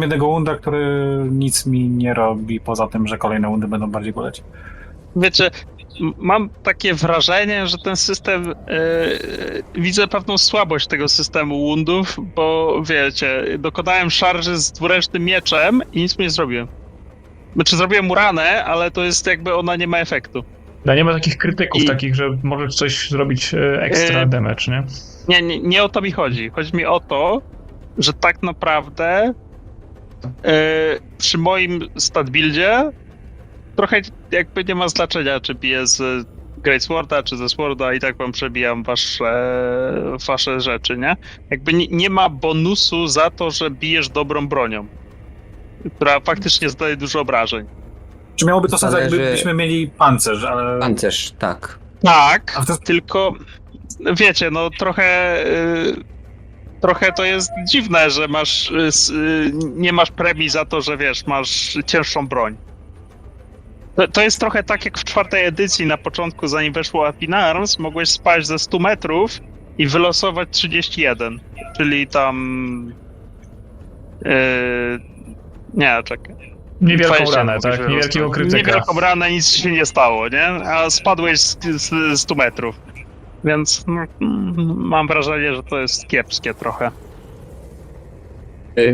jednego wunda, który nic mi nie robi, poza tym, że kolejne wundy będą bardziej boleć. Wiecie, mam takie wrażenie, że ten system... widzę pewną słabość tego systemu wundów, bo wiecie, dokonałem szarży z dwuręcznym mieczem i nic mu nie zrobiłem. Znaczy zrobiłem mu ranę, ale to jest jakby ona nie ma efektu. No nie ma takich krytyków, I- takich, że możesz coś zrobić extra damage, nie? Nie o to mi chodzi. Chodzi mi o to, że tak naprawdę przy moim stat buildzie trochę jakby nie ma znaczenia, czy biję z Great Sworda, czy ze Sworda i tak wam przebijam wasze rzeczy, nie? Jakby nie ma bonusu za to, że bijesz dobrą bronią, która faktycznie zadaje dużo obrażeń. Czy miałoby to sens, Zależy- jakbyśmy mieli pancerz, ale... Pancerz, tak. Tak, A to- tylko wiecie, no trochę to jest dziwne, że nie masz premii za to, że wiesz, masz cięższą broń. To jest trochę tak jak w 4. edycji na początku, zanim weszło Up in Arms, mogłeś spaść ze 100 metrów i wylosować 31, czyli tam... nie, czekaj. Niewielką 20 ranę, mogłeś tak? Niewielkiego wylosować. krytyka. Niewielką ranę, nic się nie stało, nie? A spadłeś z 100 metrów. Więc mam wrażenie, że to jest kiepskie trochę.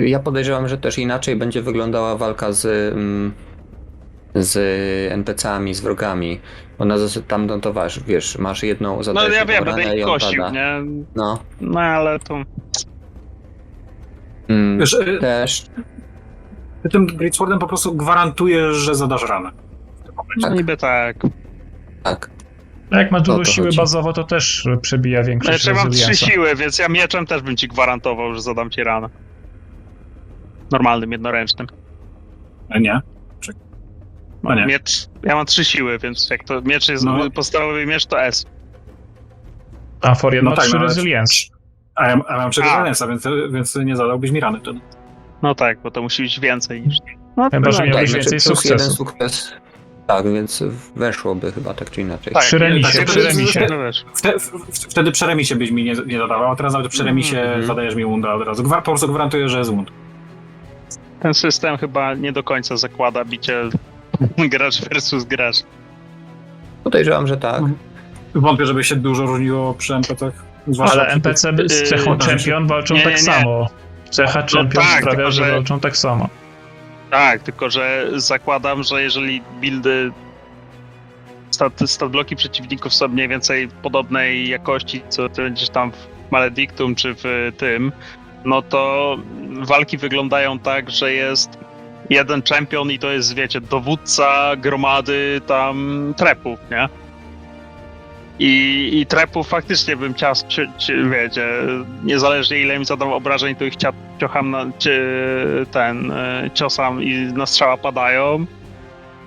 Ja podejrzewam, że też inaczej będzie wyglądała walka z NPC-ami, z wrogami. Ona tam, no to wiesz, masz jedną No zadajesz ja jedną wiem, ranę będę i ich on kosił, pada. nie? No. No ale to... Wiesz, Też. ty tym Greatswordem po prostu gwarantujesz, że zadasz ranę. Tak. Niby tak. Tak. A jak masz O dużo to siły chodzi. bazowo, to też przebija większość Znaczy mam 3 resiliensa. siły, więc ja mieczem też bym ci gwarantował, że zadam ci ranę. Normalnym, jednoręcznym. Nie. No nie. Miecz, ja mam 3 siły, więc jak to miecz jest No. podstawowy miecz, to S. A Forian No ma tak, 3 no ale- Resilience. A ja mam 3 A. Resilience'a, więc nie zadałbyś mi rany wtedy. No tak, bo to musi być więcej niż... No, Chyba, że tak. miałbyś znaczy więcej plus jeden sukcesów. sukces. Tak, więc weszłoby chyba tak czy inaczej. Tak, Przy remisie, tak, przy to- remisie. No wiesz. Wtedy przy remisie byś mi nie zadawał, a teraz nawet przy remisie Mhm. zadajesz mi wunda od razu. Po prostu gwarantuję, że jest wund. Ten system chyba nie do końca zakłada bicie gracz versus gracz. Podejrzewam, że tak. Wątpię, żeby się dużo różniło przy NPC-ach. Zwłaszcza Ale przy NPC z cechą Yy, Champion walczą nie, tak nie, nie. samo. Cecha Champion tak, sprawia, tylko że że- walczą tak samo. Tak, tylko że zakładam, że jeżeli buildy stat bloki przeciwników są mniej więcej podobnej jakości, co ty będziesz tam w Maledictum czy w tym, no to walki wyglądają tak, że jest jeden champion i to jest, wiecie, dowódca gromady tam trepów, nie? I trepów faktycznie bym wiecie, niezależnie ile im zadam obrażeń, to ich ciacham ciosam i na strzała padają.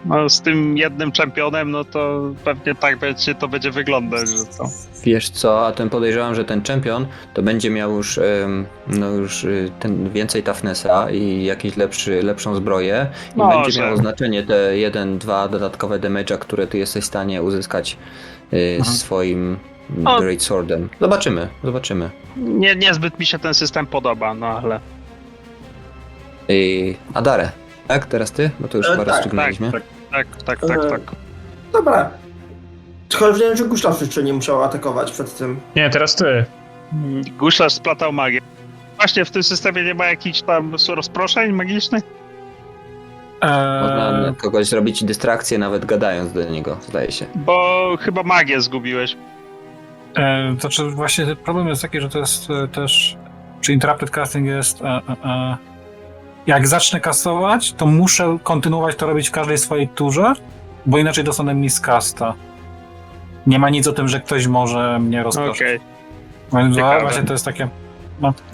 No z tym jednym championem, no to pewnie tak to będzie wyglądać, że to... Wiesz co, a ten podejrzewam, że ten czempion to będzie miał już, ten więcej toughnessa i jakieś lepszą zbroję i Może. będzie miało znaczenie te 1-2 dodatkowe damage'a, które ty jesteś w stanie uzyskać swoim O. Great Swordem. Zobaczymy. Niezbyt mi się ten system podoba, no ale... Adare, tak? Teraz ty? Bo to już chyba tak, rozstrzygnęliśmy. Tak. Dobra. Tylko wiem, że Gustaw jeszcze nie musiał atakować przed tym. Nie, teraz ty. Guślarz splatał magię. Właśnie w tym systemie nie ma jakichś tam rozproszeń magicznych? Można na kogoś zrobić dystrakcję nawet gadając do niego, zdaje się. Bo chyba magię zgubiłeś. To znaczy właśnie problem jest taki, że to jest też... Czy interrupted casting jest... Jak zacznę kastować, to muszę kontynuować to robić w każdej swojej turze, bo inaczej dostanę miscasta. Nie ma nic o tym, że ktoś może mnie rozproszyć. Okej. Więc Ciekawe. właśnie to jest takie...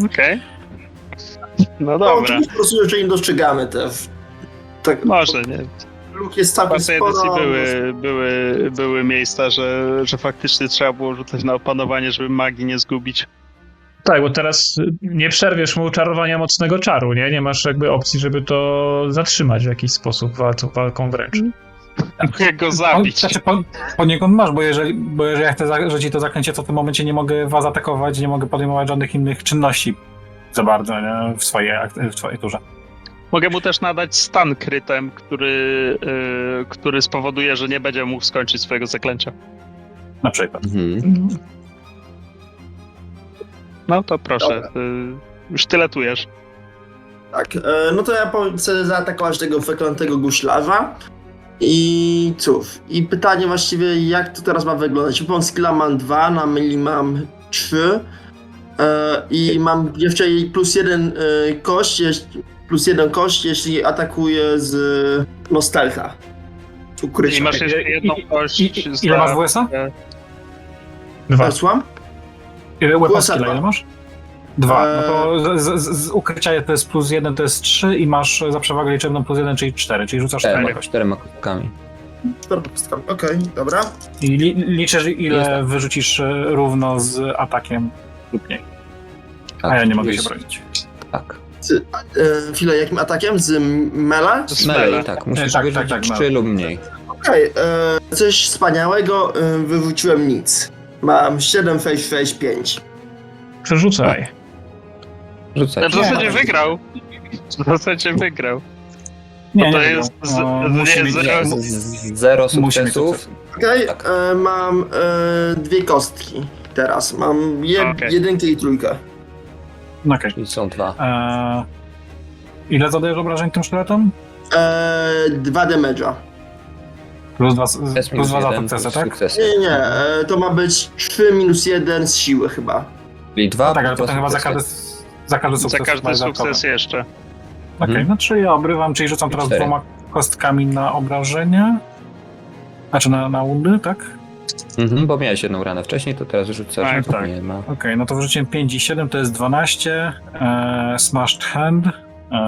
Okej. No No, dobra. oczywiście po prostu, że nie dostrzegamy te... Tak, Może, nie. luk jest całkiem W pierwszej sporo. edycji były miejsca, że faktycznie trzeba było rzucać na opanowanie, żeby magii nie zgubić. Tak, bo teraz nie przerwiesz mu czarowania mocnego czaru, nie? Nie masz jakby opcji, żeby to zatrzymać w jakiś sposób walką wręcz. Jak go zabić. Znaczy, poniekąd masz, bo jeżeli ja chcę rzucić to zaklęcie, to w tym momencie nie mogę was atakować, nie mogę podejmować żadnych innych czynności za bardzo, nie? W swojej turze. Mogę mu też nadać stan krytem, który spowoduje, że nie będzie mógł skończyć swojego zaklęcia. Na przykład. No to proszę, sztyletujesz. Tak, no to ja chcę zaatakować tego przeklętego guślarza. I cóż, i pytanie właściwie, jak to teraz ma wyglądać? Bo skilla mam 2, na myli mam 3 i mam jeszcze jej plus 1 kość, jeśli atakuję z stealtha. Ukrycia. I masz jeszcze jedną kość Ile masz WS-a? 2. Słucham? Ile weapon WS-a skilla, dwa. ile masz? 2. No to z ukrycia to jest plus 1, to jest 3 i masz za przewagę liczebną plus 1, czyli 4, czyli rzucasz 4. 4 kostkami. Okej, dobra. I liczysz, ile Jest tak. wyrzucisz równo z atakiem lub mniej. A ja nie mogę się bronić. Tak. Chwilę, jakim atakiem? Z mela? Z Melee, mele. tak. Musisz Tak, wyrzucić tak, 3 lub mniej. Okej, coś wspaniałego, wyrzuciłem nic. Mam 7 face 5. Przerzucaj. Rzucaj. W zasadzie wygrał. Nie, to nie jest musi mieć zero- Zero Musi mieć sukcesów. sukces. Okej, Tak. mam 2 kostki teraz. Mam Okej. jedynkę i trójkę. Okej. Czyli są 2. Ile zadajesz obrażeń tym sztyletem? 2 damage'a. Plus 2 za sukcesy, tak? Sukcesy. Nie, to ma być 3 minus 1 z siły chyba. Czyli 2 No tak, ale potem chyba za każdy sukces. Za każdy masz dodatkowe. sukces jeszcze. Okej, no czyli ja obrywam, czyli rzucam teraz 4. 2 kostkami na obrażenia. Znaczy na wundy, tak? Bo miałeś jedną ranę wcześniej, to teraz rzucasz. Tak, tak. Nie ma. Okej, no to wyrzuciłem 5 i 7, to jest 12. Smashed hand,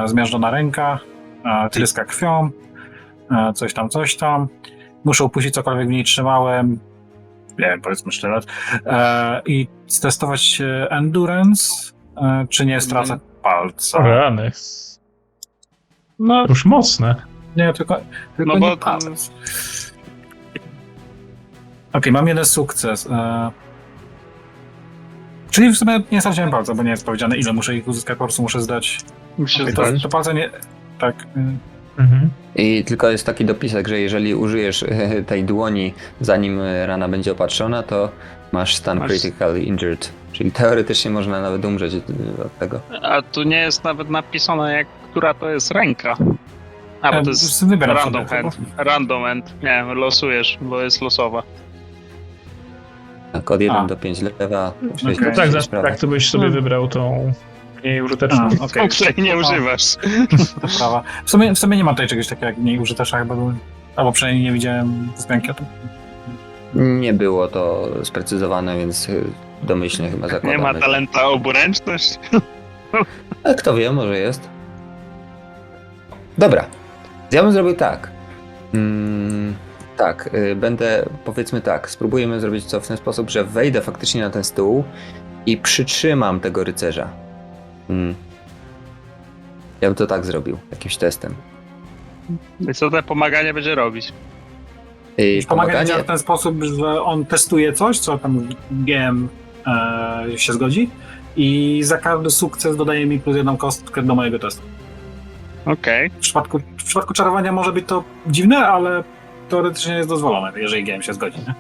zmiażdżona ręka, tryska krwią. coś tam. Muszę upuścić cokolwiek w niej trzymałem, nie wiem, powiedzmy 4 lat, i stestować endurance, czy nie stracę palca. Rany. No, Już mocne. Nie, tylko no nie bo palec. Okej, mam jeden sukces. Czyli w sumie nie straciłem palca, bo nie jest powiedziane, ile muszę ich uzyskać, po prostu muszę zdać. musi Okej, zdać. to palce nie... Tak. Mhm. I tylko jest taki dopisek, że jeżeli użyjesz tej dłoni, zanim rana będzie opatrzona, to masz stan Masz- critically injured. Czyli teoretycznie można nawet umrzeć od tego. A tu nie jest nawet napisane, która to jest ręka. A, bo to jest Wybieram random sobie. hand. Random hand. Nie, losujesz, bo jest losowa. Tak, od 1 A. do 5 lewa, 6 Okej. do Tak, 10 prawa. tak to byś sobie wybrał tą mniej użyteczną. Okej. Której nie używasz. To prawa. W sumie nie ma tutaj czegoś takiego jak mniej użyteczna chyba były. Albo przynajmniej nie widziałem wzmianki o tym. Nie było to sprecyzowane, więc domyślnie chyba Nie zakładamy. ma talenta oburęczność. Ale kto wie, może jest. Dobra, ja bym zrobił tak. Tak, będę, powiedzmy tak, spróbujemy zrobić to w ten sposób, że wejdę faktycznie na ten stół i przytrzymam tego rycerza. Ja bym to tak zrobił, jakimś testem. I co to pomaganie będzie robić? Pomaganie działa w ten sposób, że on testuje coś, co tam GM się zgodzi i za każdy sukces dodaje mi +1 kostkę do mojego testu. Okej. W przypadku czarowania może być to dziwne, ale teoretycznie jest dozwolone, jeżeli GM się zgodzi. Nie?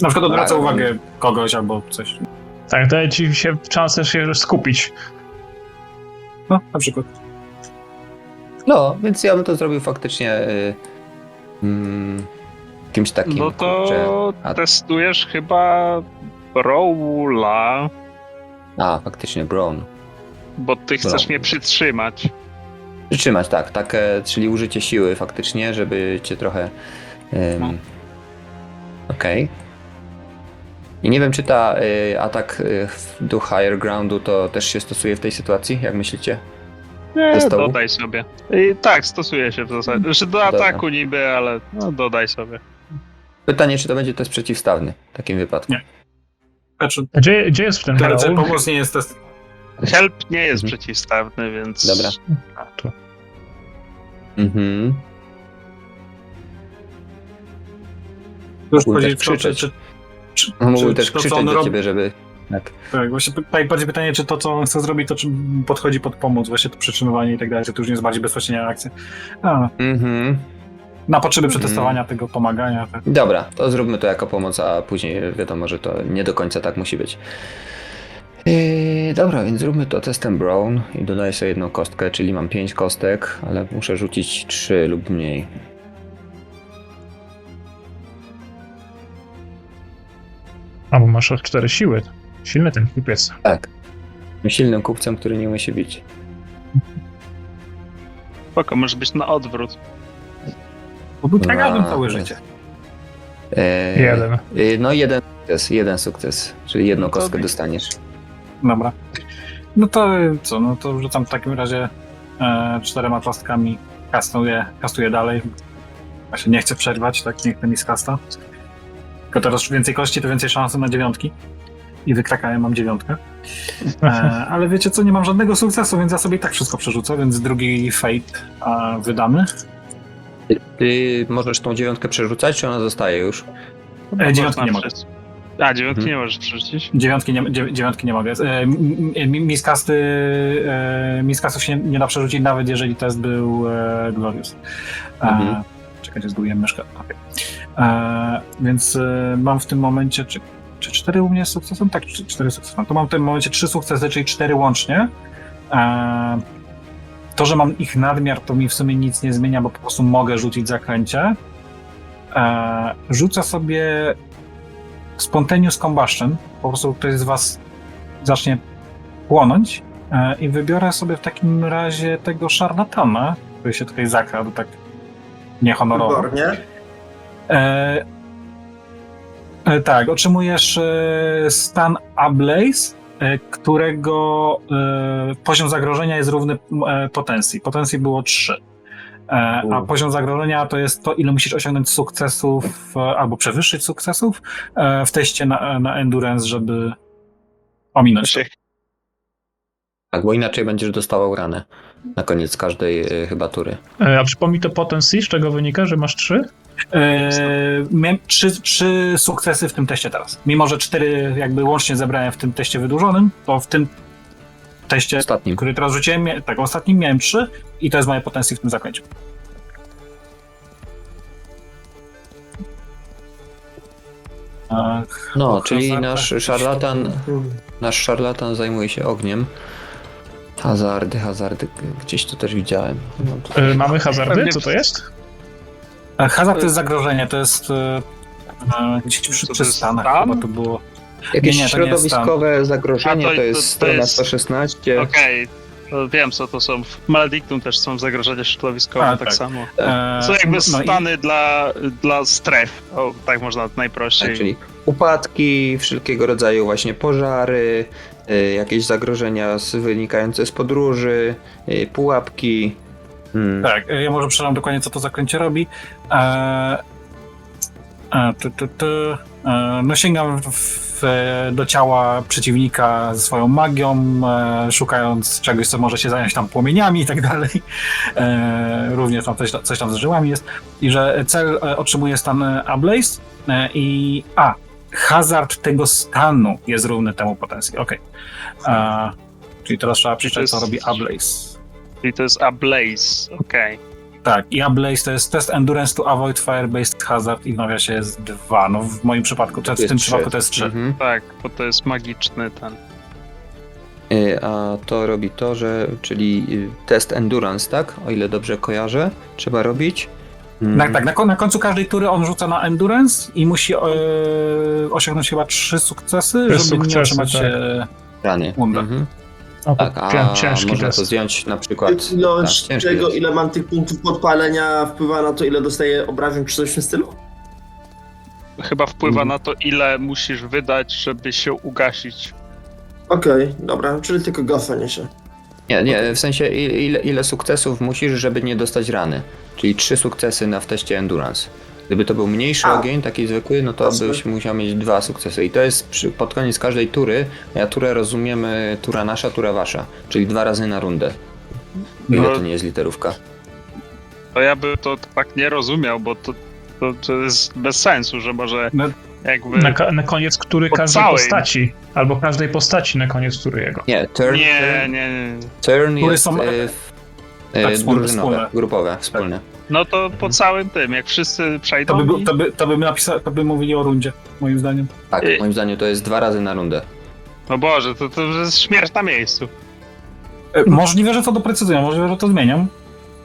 Na przykład odwraca Ale- uwagę kogoś albo coś. Tak, daje ci się szansę się skupić. No, na przykład. No, więc ja bym to zrobił faktycznie kimś takim. No to kurczę, testujesz chyba Brawla, faktycznie Brown. bo ty chcesz Brawl. mnie przytrzymać. Przytrzymać, tak, czyli użycie siły faktycznie, żeby cię trochę... No. Okej. I nie wiem, czy ta atak do higher groundu to też się stosuje w tej sytuacji, jak myślicie? Nie, Ze stołu? dodaj sobie. I tak, stosuje się w zasadzie. Znaczy do Dobra. ataku niby, ale no, dodaj sobie. Pytanie, czy to będzie test przeciwstawny w takim wypadku? Nie. Znaczy, Gdzie jest w tym teoretycznie hero? pomoc nie jest test. Help nie jest Mhm. przeciwstawny, więc... Dobra. A, tu. Mhm. Już Mógł powiedzieć też w to, krzyczeć. czy On mógł czy też to, co krzyczeć on do robi- ciebie, żeby... Tak. Tak, właśnie tutaj bardziej pytanie, czy to, co on chce zrobić, to czy podchodzi pod pomoc, właśnie to przytrzymywanie i tak dalej, czy to już nie jest bardziej bezpośrednia akcja. Mhm. Na potrzeby przetestowania tego pomagania. Tak. Dobra, to zróbmy to jako pomoc, a później wiadomo, że to nie do końca tak musi być. Dobra, więc zróbmy to testem Brown i dodaję sobie 1 kostkę, czyli mam 5 kostek, ale muszę rzucić 3 lub mniej. A, bo masz 4 siły. Silny ten kupiec. Tak. Jestem silnym kupcem, który nie umie się bić. Spoko, może być na odwrót. Bo był tak No, całe jest. życie. Jeden. No jeden sukces, czyli 1 kostkę Dobra. dostaniesz. Dobra. No to co, no to rzucam w takim razie 4 kostkami, kastuję dalej. Właśnie nie chcę przerwać, tak, nie chcę mi skasta. Tylko teraz więcej kości, to więcej szansy na 9. I wykrakałem, mam 9. Ale wiecie co, nie mam żadnego sukcesu, więc ja sobie i tak wszystko przerzucę, więc drugi fate wydamy. Ty możesz tą 9 przerzucać, czy ona zostaje już? Dziewiątki Można nie mogę. przerzucić. A, 9 Mhm. nie możesz przerzucić? Dziewiątki nie mogę. Miskastów się nie da przerzucić, nawet jeżeli test był Glorious. Mhm. Czekajcie, zgubiłem myszkę. Okay. Więc mam w tym momencie... Czy 4 u mnie z sukcesem? Tak, 4 sukcesy. To mam w tym momencie 3 sukcesy, czyli 4 łącznie. To, że mam ich nadmiar, to mi w sumie nic nie zmienia, bo po prostu mogę rzucić zaklęcie. Rzucę sobie Spontaneous Combustion. Po prostu ktoś z was zacznie płonąć i wybiorę sobie w takim razie tego szarlatana, który się tutaj zakradł tak niehonorowo. Wybornie. Tak, otrzymujesz stan Ablaze, którego poziom zagrożenia jest równy potencji. Potencji było 3. A poziom zagrożenia to jest to, ile musisz osiągnąć sukcesów albo przewyższyć sukcesów w teście na endurance, żeby ominąć to. Tak, bo inaczej będziesz dostawał ranę na koniec każdej chyba tury. A przypomnij to potencji, z czego wynika, że masz 3? Miałem trzy sukcesy w tym teście teraz. Mimo, że 4 jakby łącznie zebrałem w tym teście wydłużonym, to w tym teście, Ostatnim. który teraz rzuciłem, tak, ostatnim miałem 3 i to jest moje potencje w tym zakręcie. No, czyli Hazarda, nasz jakieś szarlatan zajmuje się ogniem. Hazardy, gdzieś to też widziałem. No, to... Mamy hazardy? Pewnie Co to jest? Hazard to jest zagrożenie, to jest gdzieś przy to jest Stanach stan? chyba to było. Jakieś Nie, to nie jest środowiskowe zagrożenie, A to jest strona jest- 116. Okej, to wiem co to są. W Maledictum też są zagrożenia środowiskowe, A, tak tak. samo. E, Są jakby no i- stany dla stref, o, tak można najprościej. Tak, czyli upadki, wszelkiego rodzaju właśnie pożary, jakieś zagrożenia wynikające z podróży, pułapki. Tak, ja może przeczytam dokładnie, co to zakręcie robi. No sięgam do ciała przeciwnika ze swoją magią, szukając czegoś, co może się zająć tam płomieniami i tak dalej. Również tam coś tam z żyłami jest. I że cel otrzymuje stan Ablaze i hazard tego stanu jest równy temu potencji. Okej. Czyli teraz trzeba przeczytać, co jest- robi Ablaze. Czyli to jest Ablaze, okej. Tak, i Ablaze to jest test Endurance to Avoid Fire-Based Hazard i w nawiasie jest 2. No w moim przypadku, w tym przypadku to jest 3. Mhm. Tak, bo to jest magiczny ten. A to robi to, że, czyli test endurance, tak? O ile dobrze kojarzę, trzeba robić. Tak, na końcu każdej tury on rzuca na Endurance i musi osiągnąć chyba 3 sukcesy, żeby Sukcesy, nie otrzymać tak. Rany. Unda. Mhm. O, Tak, a ciężki można test. to zdjąć na przykład. Ilość tak, ciężki tego, test. ile mam tych punktów podpalenia, wpływa na to, ile dostaję obrażeń czy coś w tym stylu? Chyba wpływa na to, ile musisz wydać, żeby się ugasić. Okej, dobra, czyli tylko gofa niesie. Nie, w sensie ile sukcesów musisz, żeby nie dostać rany. Czyli 3 sukcesy w teście endurance. Gdyby to był mniejszy ogień, taki zwykły, no to Jasne. byś musiał mieć 2 sukcesy. I to jest pod koniec każdej tury. Ja turę rozumiemy, tura nasza, tura wasza. Czyli 2 razy na rundę. Ile No. to nie jest literówka? To ja bym to tak nie rozumiał, bo to jest bez sensu, że może No, jakby... Na koniec który Po każdej całej. postaci, albo każdej postaci na koniec który jego. Nie, turn Nie. turn Tury jest są- tak, wspólne, drużynowe, wspólne. grupowe, wspólne. No to po całym tym, jak wszyscy przejdą to by mówili o rundzie, moim zdaniem. Tak, I- moim zdaniem to jest 2 razy na rundę. No Boże, to jest śmierć na miejscu. Możliwe, że to doprecyzują, możliwe, że to zmienią.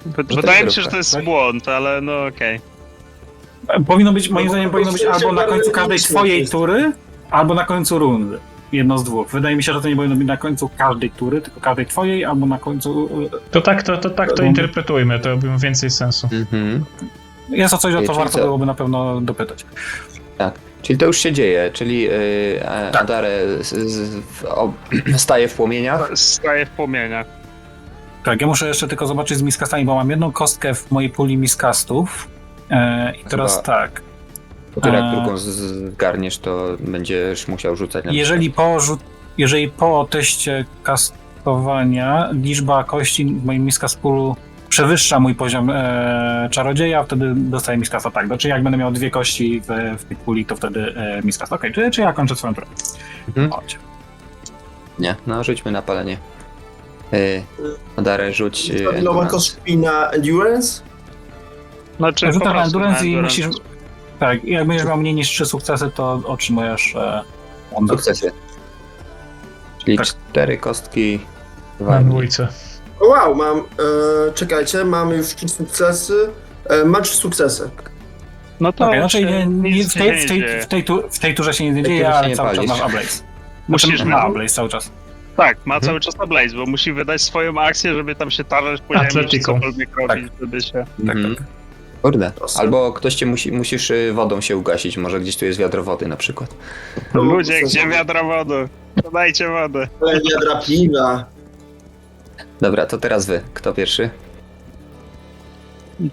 Wydaje mi się, że to jest tak? błąd, ale no okej. Powinno być, moim No, zdaniem, bo powinno być to albo na się końcu bardzo każdej logiczne twojej jest. tury, albo na końcu rundy. Jedno z dwóch. Wydaje mi się, że to nie powinno być na końcu każdej tury, tylko każdej twojej, albo na końcu... To tak to interpretujmy, to by więcej sensu. Mhm. Jest to coś, o Czyli co warto co? byłoby na pewno dopytać. Tak, czyli to już się dzieje, czyli Tak. Adare staje w płomieniach. Staje w płomieniach. Tak, ja muszę jeszcze tylko zobaczyć z miskastami, bo mam jedną kostkę w mojej puli miskastów. I teraz Chyba- tak. Bo jak drugą zgarniesz, to będziesz musiał rzucać na Jeżeli po teście kastowania liczba kości w moim miskast pulu przewyższa mój poziom czarodzieja, wtedy dostaję miskasta. Tak, czyli jak będę miał 2 kości w tej puli, to wtedy miskast. Okej, czy ja kończę swoją turę. Mhm. Chodź. Nie, no rzućmy na palenie. Adare, rzuć Ilowa endurance. kostki na endurance? Znaczy, po Rzucam na prostu endurance i endurance. musisz... Tak, i jak będziesz miał mniej niż 3 sukcesy, to otrzymujesz wonder. Sukcesy. Czyli Tak. 4 kostki. Na Dwa dwójce. O, wow, mam, czekajcie, mam już 3 sukcesy. Mam 3 sukcesy. No to Okej, no czyli nic w się nie dzieje. tej turze się nic nie W tej dzieje, turze się ale nie cały czas palisz. masz Ablaze. Musisz Znaczy, ma Ablaze cały czas. Tak, ma cały czas na Blaze, bo musi wydać swoją akcję, żeby tam się tarzać po ziemi, czy Atletico. cokolwiek robić, żeby się... Mhm. Kurde. Proste. Albo ktoś cię musisz wodą się ugasić, może gdzieś tu jest wiadro wody na przykład. Ludzie, gdzie wiadra wody? Podajcie wodę. Ale wiadra piwa. Dobra, to teraz wy. Kto pierwszy?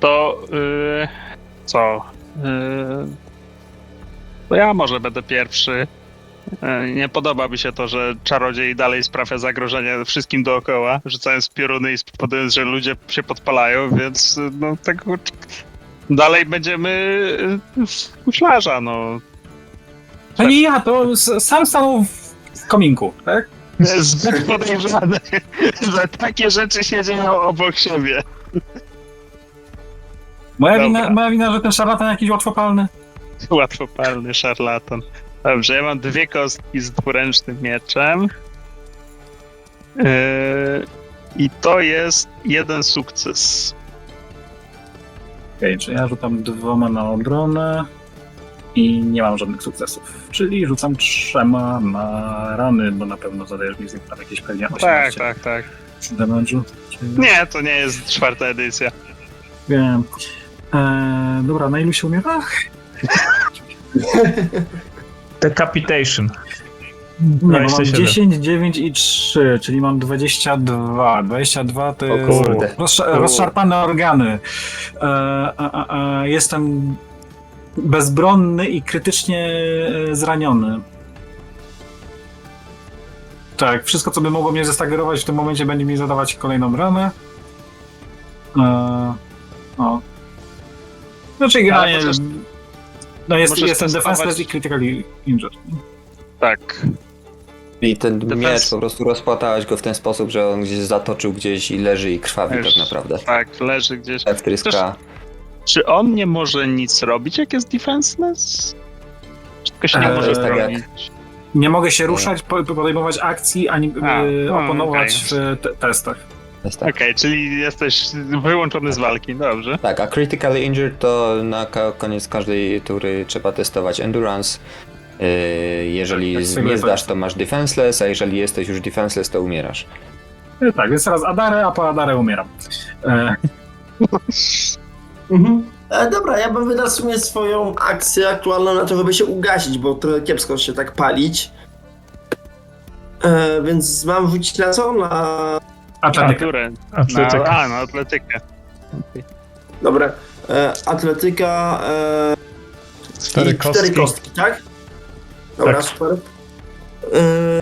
To co? To ja może będę pierwszy. Nie podoba mi się to, że czarodziej dalej sprawia zagrożenie wszystkim dookoła, rzucając pioruny i spowodując, że ludzie się podpalają, więc no tak dalej będziemy huślarza, no. To nie ja, to sam stanął w kominku, tak? Zbyt podejrzane, że takie rzeczy się dzieją obok siebie. Moja wina, że ten szarlatan jakiś łatwopalny. Łatwopalny szarlatan. Dobrze, ja mam 2 kostki z dwuręcznym mieczem. I to jest 1 sukces. Okej, czyli ja rzucam 2 na obronę i nie mam żadnych sukcesów. Czyli rzucam 3 na rany, bo na pewno zadajesz mi z nich tam jakieś pewnie 18 Tak. damage'u. Czyli... Nie, to nie jest 4. edycja. Wiem. Dobra, na ilu się umiera? Decapitation. Nie, bo mam 27. 10, 9 i 3, czyli mam 22. 22 to O jest kurde. rozszarpane organy. Jestem bezbronny i krytycznie zraniony. Tak, wszystko co by mogło mnie zestagerować w tym momencie będzie mi zadawać kolejną ranę. Znaczy generalnie... możesz- możesz jestem testować- defenseless i critically injured. Tak. I ten Defense- miecz po prostu rozpłatałeś go w ten sposób, że on gdzieś zatoczył gdzieś i leży i krwawi Już. tak naprawdę. Tak, leży gdzieś. Tak tryska. Czy on nie może nic robić, jak jest defenseless? Czy tylko się nie może tak jak- bronić? Nie mogę się ruszać, podejmować akcji, ani oponować okej. w testach. Jest tak. Okej, czyli jesteś wyłączony z walki, dobrze. Tak, a critically injured to na koniec każdej tury trzeba testować endurance. Jeżeli Tak, tak, nie tak. zdasz, to masz defenseless, a jeżeli jesteś już defenseless, to umierasz. Tak, więc teraz Adarę, a po Adarę umieram. Dobra, ja bym wydał w sumie swoją akcję aktualną na to, żeby się ugasić, bo trochę kiepsko się tak palić. Więc mam rzucić na co? Na... Atletykę. Które? Atletyka. Na atletykę. Dobra. Atletyka... 4 i 4 kostki, tak? Dobra, Tak. super.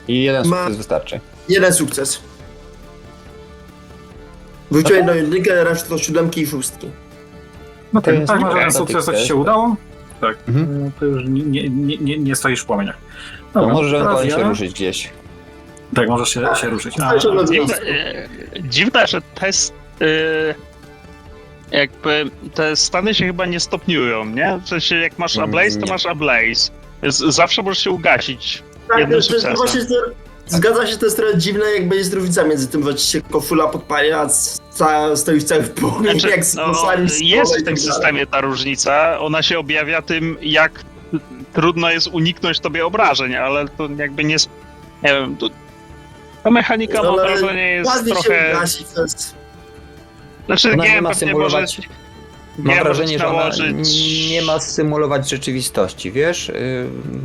I jeden Ma- sukces wystarczy. 1 sukces. Wrzuciłem do jedynkę, resztę to 7 i 6. No To tak, jest tak, ma dobra żaden sukces, to ci atletyka. się udało. Tak, Mhm. to już nie stoisz w płomieniach. To Dobra, może teraz ewentualnie się ja. ruszyć gdzieś. Tak, możesz się ruszyć. Dziwne, że test... jakby te stany się chyba nie stopniują, nie? W sensie jak masz Ablaze, to Nie. masz Ablaze. Więc zawsze możesz się ugasić. Tak, jednym to sukcesem. właśnie zgadza się, to jest trochę dziwne, jakby jest różnica między tym, że ci się kofula podpali, a stoisz cały w płomieniu, Znaczy, jak jest w tym systemie ta różnica, ona się objawia tym, jak trudno jest uniknąć tobie obrażeń, ale to jakby nie... Nie wiem, ta mechanika mam wrażenie jest ładnie trochę... się ugasi, to jest... Znaczy Ona nie nie wiem, ma pewnie może... symulować. Mam wrażenie, że ona nałożyć... nie ma symulować rzeczywistości, wiesz?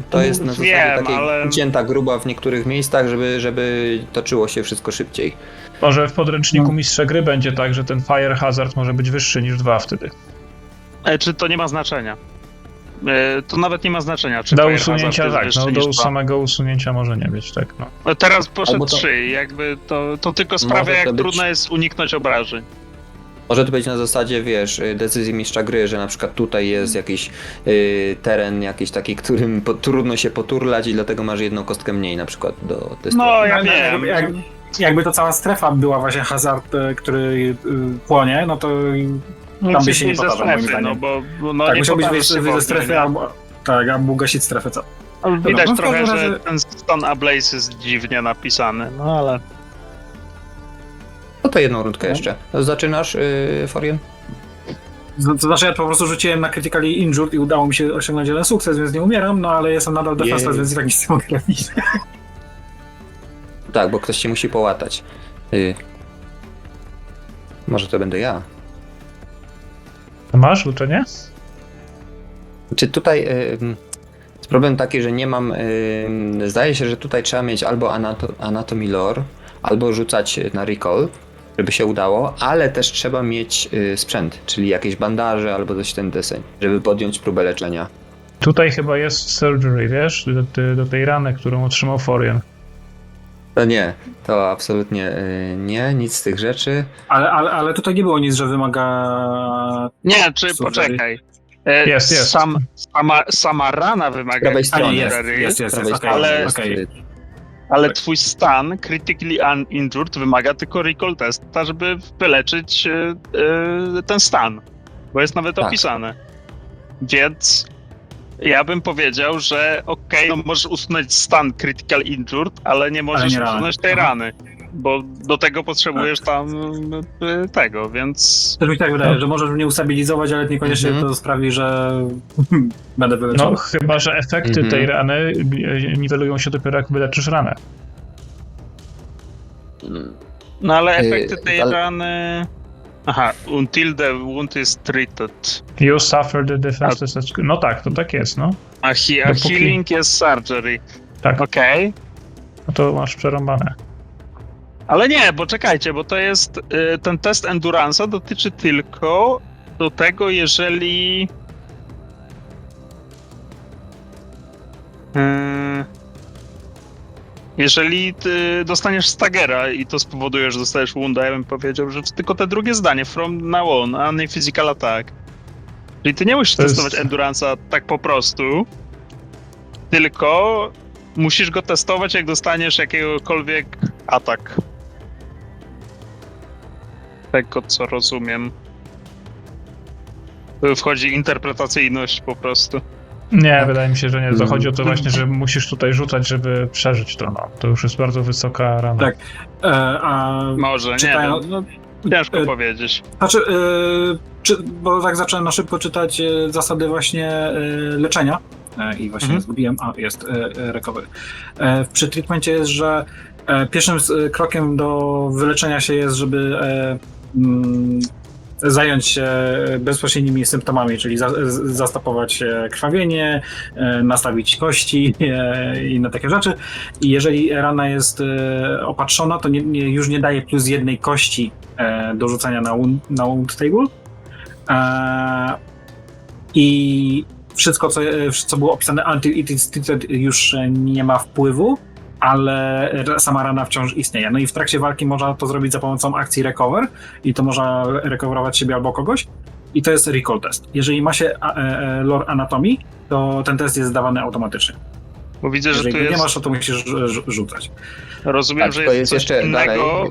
To jest na zasadzie Wiem, takiej ale- ucięta gruba w niektórych miejscach, żeby toczyło się wszystko szybciej. Może w podręczniku mistrza gry będzie tak, że ten fire hazard może być wyższy niż 2 wtedy. Czy to nie ma znaczenia? To nawet nie ma znaczenia, czy Do Fire Hazard usunięcia jest tak, wyższy no niż do dwa. samego usunięcia może nie być, tak no. Teraz poszedł Albo to- 3, jakby to tylko sprawia, Może to jak być- trudno jest uniknąć obrażeń. Może to być na zasadzie, wiesz, decyzji mistrza gry, że na przykład tutaj jest jakiś teren jakiś taki, którym trudno się poturlać i dlatego masz jedną kostkę mniej na przykład do testu. No, ja No, wiem. Jakby to cała strefa była właśnie hazard, który płonie, no to tam by się nie ze powtarzał, moim strefy, zdaniem. no bo tak, nie musiał być powtarzasz się w ze ogóle, strefy, nie? albo ugasić strefę całą. Ale widać no w trochę, każdym że razie- ten Stone Ablaze jest dziwnie napisany, no ale... No to jedną rundkę jeszcze. Zaczynasz, Forian? To znaczy ja po prostu rzuciłem na critically injured i udało mi się osiągnąć jeden sukces, więc nie umieram, no ale jestem nadal defenseless, Jej. więc i tak nic nie mogę robić. Tak, bo ktoś się musi połatać. Może to będę ja. To masz uczenie? Czy tutaj jest problem taki, że nie mam. Zdaje się, że tutaj trzeba mieć albo Anatomy Lore, albo rzucać na Recall. żeby się udało, ale też trzeba mieć sprzęt, czyli jakieś bandaże albo coś w ten deseń, żeby podjąć próbę leczenia. Tutaj chyba jest surgery, wiesz, do tej rany, którą otrzymał Forian. To nie, to absolutnie nie, nic z tych rzeczy. Ale tutaj nie było nic, że wymaga... Nie, czy Surgery. poczekaj. Jest. Sama rana wymaga Prawej A stronie. nie, surgery, jest, Prawej okej, stronie ale- jest, okej. ale twój stan critically uninjured wymaga tylko recall testa, żeby wyleczyć ten stan. Bo jest nawet Tak. opisane. Więc ja bym powiedział, że okej, no możesz usunąć stan critical injured, ale nie możesz nie ranę. usunąć tej Aha. rany. Bo do tego potrzebujesz tam tego, więc... Też mi tak wydaje, że możesz mnie ustabilizować, ale niekoniecznie Mhm. to sprawi, że będę wyleczony. No chyba, że efekty tej rany niwelują się dopiero jak wyleczysz ranę. No ale efekty tej ale- rany... Aha, until the wound is treated. You suffer the defenseless... No tak, to tak jest, no. A Dopóki- healing jest surgery. Tak, Okej. no to masz przerąbane. Ale nie, bo czekajcie, bo to jest... ten test Endurance'a dotyczy tylko do tego, jeżeli... Jeżeli ty dostaniesz Staggera i to spowoduje, że dostajesz Wounda, ja bym powiedział, że tylko te drugie zdanie, from now on, a nie physical attack. Czyli ty nie musisz To jest- testować Endurance'a tak po prostu, tylko musisz go testować, jak dostaniesz jakiegokolwiek atak. Tego, co rozumiem. Tu wchodzi interpretacyjność po prostu. Nie, Tak. wydaje mi się, że nie. To chodzi o to właśnie, że musisz tutaj rzucać, żeby przeżyć to. No. To już jest bardzo wysoka rana. Tak. A Może, nie czytają, wiem. no, Ciężko powiedzieć. znaczy, bo tak zacząłem na szybko czytać zasady właśnie leczenia i właśnie zgubiłem, jest recovery. Przy treatmencie jest, że pierwszym krokiem do wyleczenia się jest, żeby zająć się bezpośrednimi symptomami, czyli zastopować krwawienie, nastawić kości i inne takie rzeczy. I jeżeli rana jest opatrzona, to już nie daje plus jednej kości do rzucania na wound table. I wszystko, co było opisane until it is treated, już nie ma wpływu, ale sama rana wciąż istnieje. No i w trakcie walki można to zrobić za pomocą akcji recover i to można recoverować siebie albo kogoś. I to jest recall test. Jeżeli ma się lore anatomii, to ten test jest zdawany automatycznie. Bo widzę, że Jeżeli tu go nie jest... masz, to musisz rzucać. Rozumiem, Tak, że to jest jest coś jeszcze innego...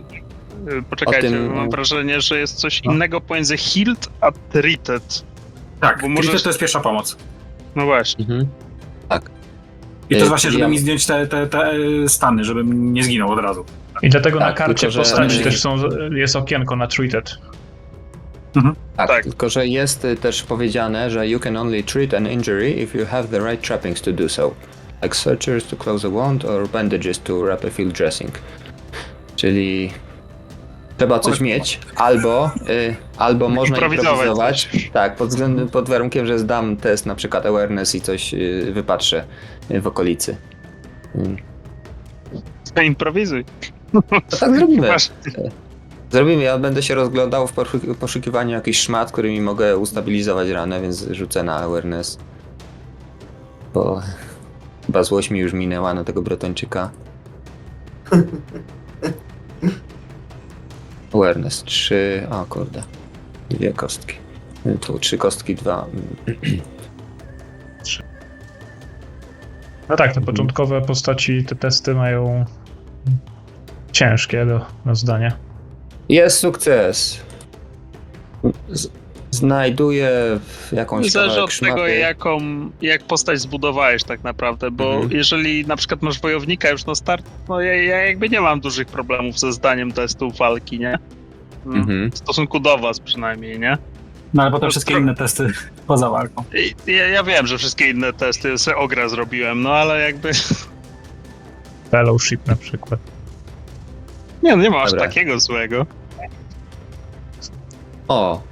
Poczekajcie, o tym- mam wrażenie, że jest coś No. innego pomiędzy healed a treated. Tak, Bo możesz- treated to jest pierwsza pomoc. No właśnie. Mhm. I to jest właśnie, żeby Ja- mi zdjąć te stany, żebym nie zginął od razu. I dlatego na Tak, karcie tylko, że- postaci też jest okienko na treated. Tak, Tak. tylko że jest też powiedziane, że you can only treat an injury if you have the right trappings to do so. Like sutures to close a wound or bandages to wrap a field dressing. Czyli trzeba coś mieć, albo można Improwizować. improwizować. Tak, pod warunkiem, że zdam test na przykład awareness i coś wypatrzę w okolicy. Improwizuj. To tak zrobimy. Masz- Zrobimy, ja będę się rozglądał w poszukiwaniu jakichś szmat, którymi mogę ustabilizować ranę, więc rzucę na awareness. Bo chyba złość mi już minęła na tego Bretończyka. Awareness 3, o kurde, 2 kostki. Tu 3 kostki, 2. No tak, te początkowe postaci, te testy mają ciężkie do zdania. Jest sukces. Znajduję jakąś Zależy kawałek od tego, szmaty. jak postać zbudowałeś tak naprawdę, bo Mhm. jeżeli na przykład masz wojownika już na start, no ja jakby nie mam dużych problemów ze zdaniem testów walki, nie? Mhm. W stosunku do was przynajmniej, nie? No ale potem wszystkie inne testy poza walką. Ja wiem, że wszystkie inne testy sobie ogra zrobiłem, no ale jakby... Fellowship na przykład. Nie, no nie ma aż Dobra. takiego złego. O,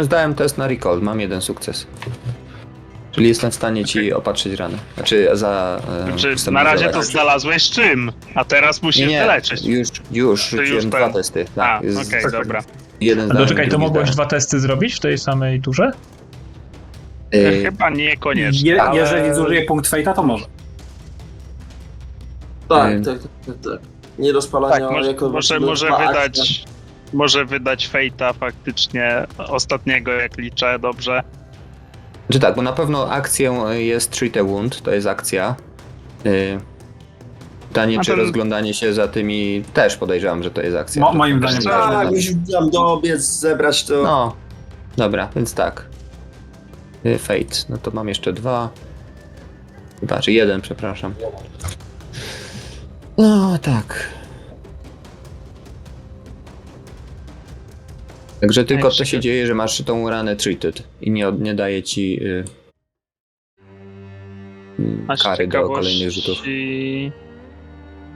zdałem test na recall, mam 1 sukces. Czyli jestem w stanie ci opatrzyć ranę. Znaczy Czy na razie to znalazłeś czym? A teraz musisz wyleczyć. Już To już rzuciłem 2 ten. testy. A, Tak, okej, dobra. jeden A zdałem, doczekaj, to drugi mogłeś zdałem. 2 testy zrobić w tej samej turze? Chyba niekoniecznie. Je, jeżeli zużyje punkt fejta, to może. Tak, Ym. tak. Nie rozpalania Tak, jako może wydać fejta faktycznie ostatniego, jak liczę dobrze. Czy tak, bo na pewno akcją jest Treat a Wound, to jest akcja. Pytanie, A czy ten- rozglądanie się za tymi też podejrzewam, że to jest akcja. Moim zdaniem Co? też. Tak, już tam dobiec, zebrać to. No, dobra, więc tak. Fate, no to mam jeszcze 2. Chyba, czy 1, przepraszam. No, tak. Także tylko to się dzieje, że masz tą ranę treated i nie daje ci A z kary do ciekawości, kolejnych rzutów.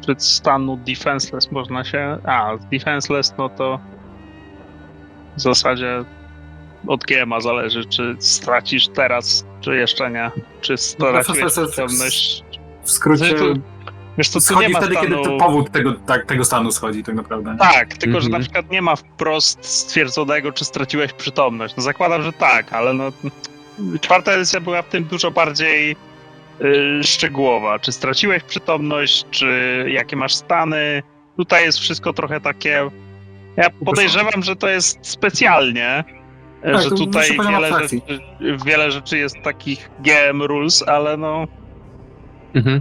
Czy stanu defenseless można się... defenseless, no to w zasadzie od GMA zależy, czy stracisz teraz, czy jeszcze nie. Czy straciłeś defenseless przytomność. W skrócie Wiesz co, tu nie schodzi ma wtedy, stanu... kiedy to powód tego stanu schodzi tak naprawdę. Tak, tylko że Mhm. na przykład nie ma wprost stwierdzonego, czy straciłeś przytomność. No zakładam, że tak, ale no... 4. edycja była w tym dużo bardziej szczegółowa. Czy straciłeś przytomność, czy jakie masz stany. Tutaj jest wszystko trochę takie... Ja podejrzewam, że to jest specjalnie, Tak, że to tutaj wyższy poziom abstrakcji. wiele rzeczy jest takich GM rules, ale no Mhm.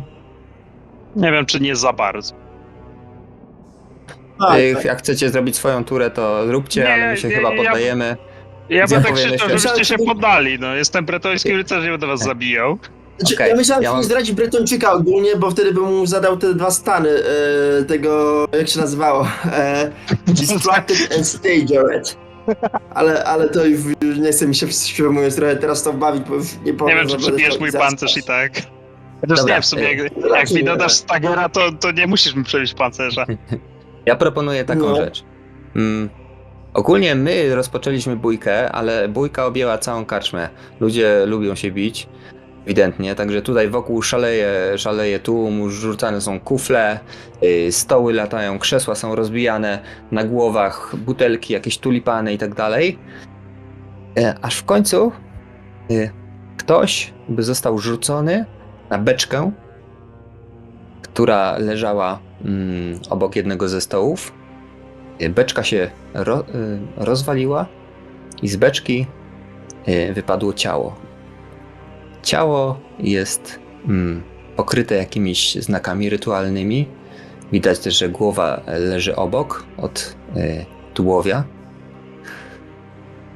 nie wiem, czy nie za bardzo. Tak, Jak chcecie zrobić swoją turę, to róbcie, Nie, ale my się nie, chyba ja- poddajemy. Ja bym tak Zapowiemy krzyczał, się. żebyście się poddali. No, jestem bretońskim rycerzem, nie będę was zabijał. Znaczy, Okej, ja myślałem, ja że mam- nie zdradzić Bretończyka ogólnie, bo wtedy bym mu zadał te 2 stany tego, jak się nazywało, Distracted and Staggered. Ale to już nie chce mi się mówiąc trochę teraz to bawić, bo już nie powiem. Nie wiem, czy że będę przebijesz to mój zaraz- pancerz i tak. Chociaż Dobra, nie, w sumie jak raczej mi nie. dodasz stagera, to nie musisz mi przebić pancerza. Ja proponuję taką No. rzecz. Ogólnie my rozpoczęliśmy bójkę, ale bójka objęła całą karczmę. Ludzie lubią się bić, ewidentnie, także tutaj wokół szaleje tłum, rzucane są kufle, stoły latają, krzesła są rozbijane, na głowach butelki, jakieś tulipany i tak dalej. Aż w końcu ktoś by został rzucony na beczkę, która leżała obok jednego ze stołów. Beczka się rozwaliła i z beczki wypadło ciało. Ciało jest pokryte jakimiś znakami rytualnymi. Widać też, że głowa leży obok od tułowia.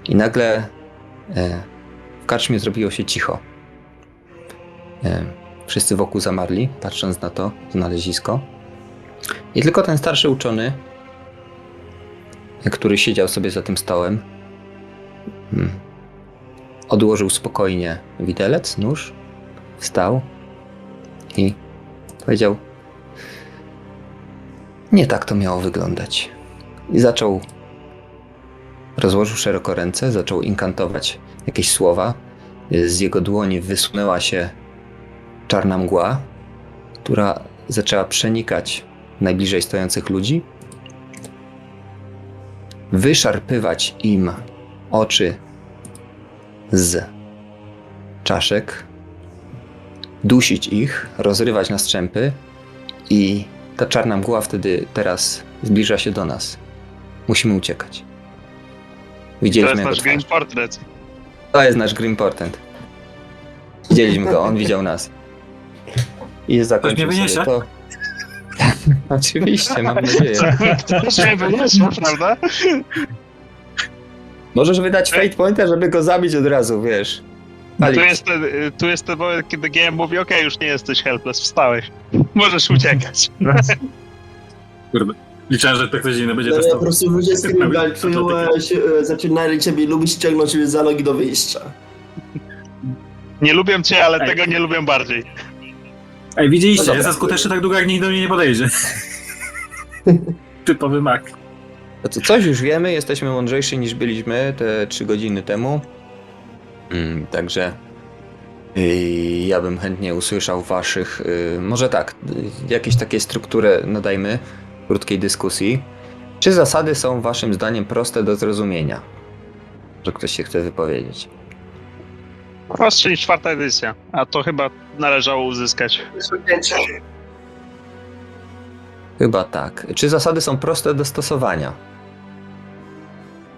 I nagle w karczmie zrobiło się cicho. Wszyscy wokół zamarli, patrząc na to znalezisko. I tylko ten starszy uczony, który siedział sobie za tym stołem, odłożył spokojnie widelec, nóż, wstał i powiedział: nie tak to miało wyglądać. I rozłożył szeroko ręce, zaczął inkantować jakieś słowa. Z jego dłoni wysunęła się czarna mgła, która zaczęła przenikać najbliżej stojących ludzi, wyszarpywać im oczy z czaszek, dusić ich, rozrywać na strzępy i ta czarna mgła teraz zbliża się do nas. Musimy uciekać. To Widzieliśmy jest jego nasz Green twarz. Portrait. To jest nasz Grim Portent. Widzieliśmy go, on widział nas. I zakończył Ktoś mnie sobie wyniesie? to. Oczywiście, mam nadzieję. Ktoś mnie wyniósł, prawda? Możesz wydać Fate Pointa, żeby go zabić od razu, wiesz. Tu jest ten moment, kiedy GM mówi: okej, już nie jesteś helpless, wstałeś. Możesz uciekać. Kurde. Liczyłem, że to ktoś inny będzie No, po testował. prostu ludzie, z którymi walczył, zaczynali ciebie lubić, ściągnąć ciebie za nogi do wyjścia. Nie lubią cię, ale Ej. tego nie lubią bardziej. Ej, widzieliście, No dobra. jestem skuteczny tak długo, jak nikt do mnie nie podejdzie. Typowy mak. To coś już wiemy, jesteśmy mądrzejsi niż byliśmy te 3 godziny temu. Także Ja bym chętnie usłyszał waszych, może tak, jakieś takie strukturę nadajmy krótkiej dyskusji. Czy zasady są waszym zdaniem proste do zrozumienia? Że ktoś się chce wypowiedzieć. Prostsze niż 4. edycja, a to chyba należało uzyskać. Chyba tak. Czy zasady są proste do stosowania?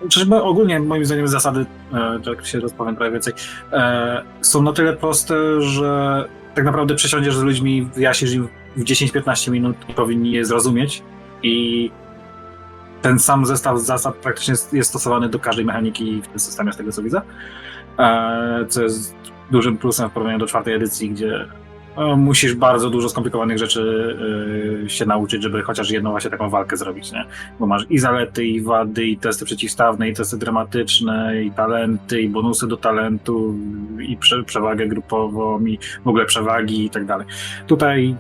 Czyżby ogólnie moim zdaniem zasady, tak się rozpowiem trochę więcej, są na tyle proste, że tak naprawdę przesiądziesz z ludźmi, wyjaśnisz im w 10-15 minut i powinni je zrozumieć i ten sam zestaw zasad praktycznie jest stosowany do każdej mechaniki w tym systemie, z tego co widzę, co jest dużym plusem w porównaniu do 4. edycji, gdzie musisz bardzo dużo skomplikowanych rzeczy się nauczyć, żeby chociaż jedną właśnie taką walkę zrobić, nie? Bo masz i zalety, i wady, i testy przeciwstawne, i testy dramatyczne, i talenty, i bonusy do talentu, i przewagę grupową, i w ogóle przewagi i tak dalej. Tutaj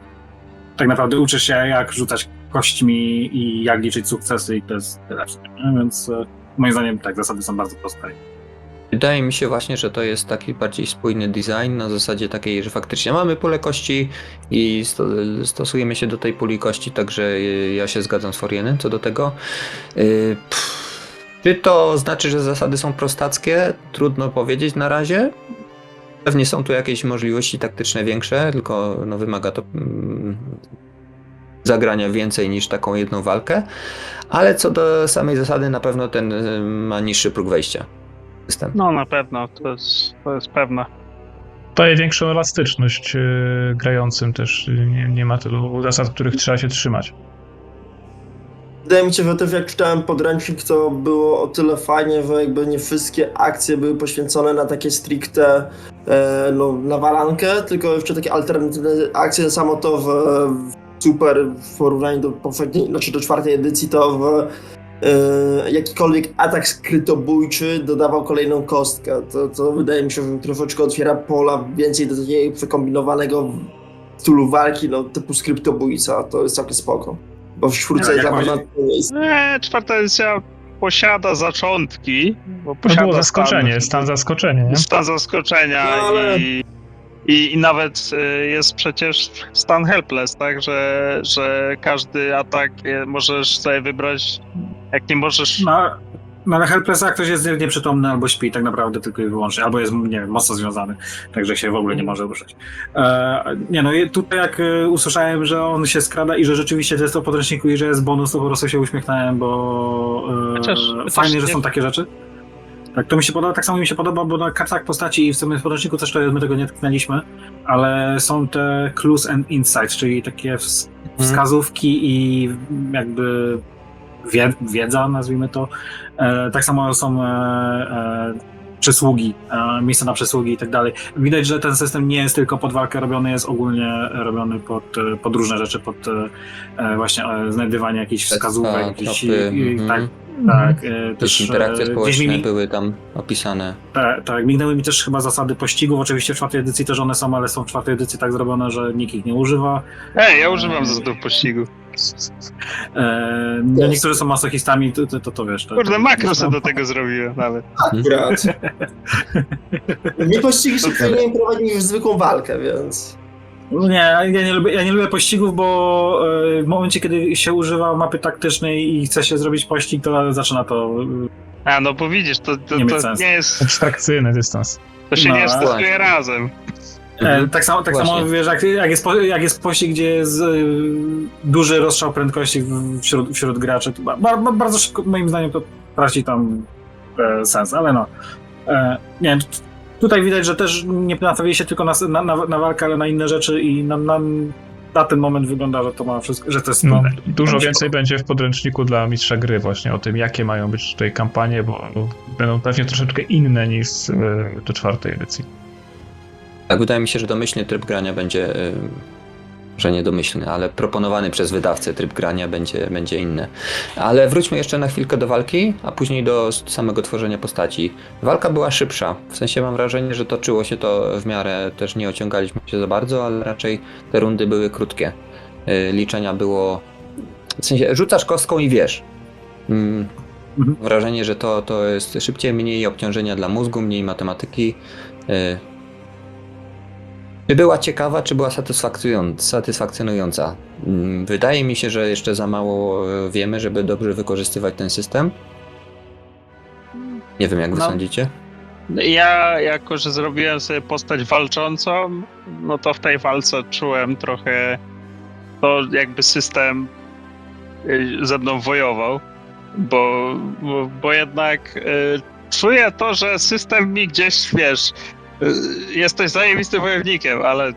tak naprawdę uczysz się, jak rzucać kośćmi i jak liczyć sukcesy i to jest tyle. Nie? Więc moim zdaniem tak, zasady są bardzo proste. Wydaje mi się właśnie, że to jest taki bardziej spójny design na zasadzie takiej, że faktycznie mamy pulę kości i stosujemy się do tej puli kości, także ja się zgadzam z Florianem co do tego. Czy to znaczy, że zasady są prostackie? Trudno powiedzieć na razie. Pewnie są tu jakieś możliwości taktyczne większe, tylko no, wymaga to zagrania więcej niż taką jedną walkę, ale co do samej zasady na pewno ten ma niższy próg wejścia. System. No na pewno, to jest pewne. Daje większą elastyczność grającym też. Nie ma tylu zasad, których trzeba się trzymać. Wydaje mi się, że też jak czytałem podręcznik, to było o tyle fajnie, że jakby nie wszystkie akcje były poświęcone na takie stricte na walankę, tylko jeszcze takie alternatywne akcje. Samo to super w porównaniu do poprzedniej, znaczy do 4. edycji, to jakikolwiek atak skrytobójczy dodawał kolejną kostkę. To wydaje mi się, że troszeczkę otwiera pola więcej do takiego przekombinowanego stylu walki, no typu skryptobójca. To jest całkiem spoko. Bo w 4 jest 4. edycja posiada zaczątki, bo To posiada było zaskoczenie, stan zaskoczenia, nie? stan zaskoczenia No, ale- i nawet jest przecież stan helpless, tak, że każdy atak możesz sobie wybrać, jak nie możesz... No ale Helplessa ktoś jest nieprzytomny albo śpi tak naprawdę tylko i wyłącznie, albo jest, nie wiem, mocno związany, także się w ogóle nie może ruszyć. Nie no, i tutaj jak usłyszałem, że on się skrada i że rzeczywiście to jest to w podręczniku i że jest bonus, to po prostu się uśmiechnąłem, bo fajnie, że są takie rzeczy. Tak, to mi się podoba, tak samo mi się podoba, bo na kartach postaci i w samym podręczniku też to my tego nie tknęliśmy, ale są te clues and insights, czyli takie wskazówki i jakby wiedza, nazwijmy to. Tak samo są przysługi, miejsca na przysługi i tak dalej. Widać, że ten system nie jest tylko pod walkę robiony, jest ogólnie robiony pod różne rzeczy, pod właśnie znajdywanie jakichś wskazówek, jakichś, tak, Też interakcje społeczne były tam opisane. Tak, mignęły mi też chyba zasady pościgów, oczywiście w 4. edycji też one są, ale są w 4. edycji tak zrobione, że nikt ich nie używa. ja używam zasadów pościgu. Niektórzy są masochistami, to wiesz. Kurde, makro sobie do tego zrobiłem nawet. akurat. Nie pościgi się powinien prowadzić niż zwykłą walkę, więc... Nie, ja nie lubię pościgów, bo w momencie, kiedy się używa mapy taktycznej i chce się zrobić pościg, to zaczyna to... No bo widzisz, to nie jest... Abstrakcyjny dystans. To się No, nie stosuje razem. Tak samo wiesz, jak jest pościg, gdzie jest duży rozstrzał prędkości wśród graczy, to bardzo szybko, moim zdaniem, to traci tam sens, ale no. Nie, tutaj widać, że też nie nastawili się tylko na walkę, ale na inne rzeczy i na ten moment wygląda, że to ma wszystko, że to jest No, dużo więcej będzie w podręczniku dla mistrza gry właśnie o tym, jakie mają być tutaj kampanie, bo będą pewnie troszeczkę inne niż do 4. edycji. Tak, wydaje mi się, że domyślny tryb grania będzie, że nie domyślny, ale proponowany przez wydawcę tryb grania będzie inny. Ale wróćmy jeszcze na chwilkę do walki, a później do samego tworzenia postaci. Walka była szybsza, w sensie mam wrażenie, że toczyło się to w miarę, też nie ociągaliśmy się za bardzo, ale raczej te rundy były krótkie. Liczenia było, w sensie rzucasz kostką i wiesz. Mam wrażenie, że to jest szybciej, mniej obciążenia dla mózgu, mniej matematyki. Czy była ciekawa, czy była satysfakcjonująca? Wydaje mi się, że jeszcze za mało wiemy, żeby dobrze wykorzystywać ten system. Nie wiem, jak wy No. sądzicie? Ja, jako że zrobiłem sobie postać walczącą, no to w tej walce czułem trochę to, jakby system ze mną wojował, bo jednak czuję to, że system mi gdzieś, wiesz, jesteś zajebistym wojownikiem, ale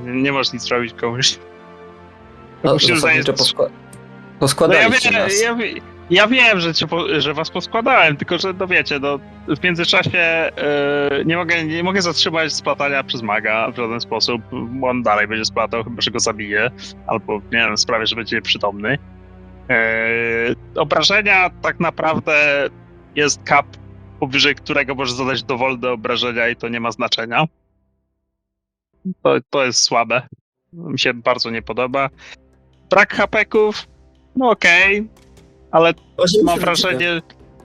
nie możesz nic robić komuś. No, Musisz zasadniczo zająć- poskładaliście No nas. ja wiem, że was poskładałem, tylko że no wiecie, no w międzyczasie nie mogę zatrzymać splatania przez maga w żaden sposób. On dalej będzie splatał, chyba że go zabije, albo nie wiem, sprawię, że będzie przytomny. Obrażenia tak naprawdę jest cap, powyżej którego możesz zadać dowolne obrażenia i to nie ma znaczenia. To jest słabe. Mi się bardzo nie podoba. Brak hapeków, no okej, ale Właśnie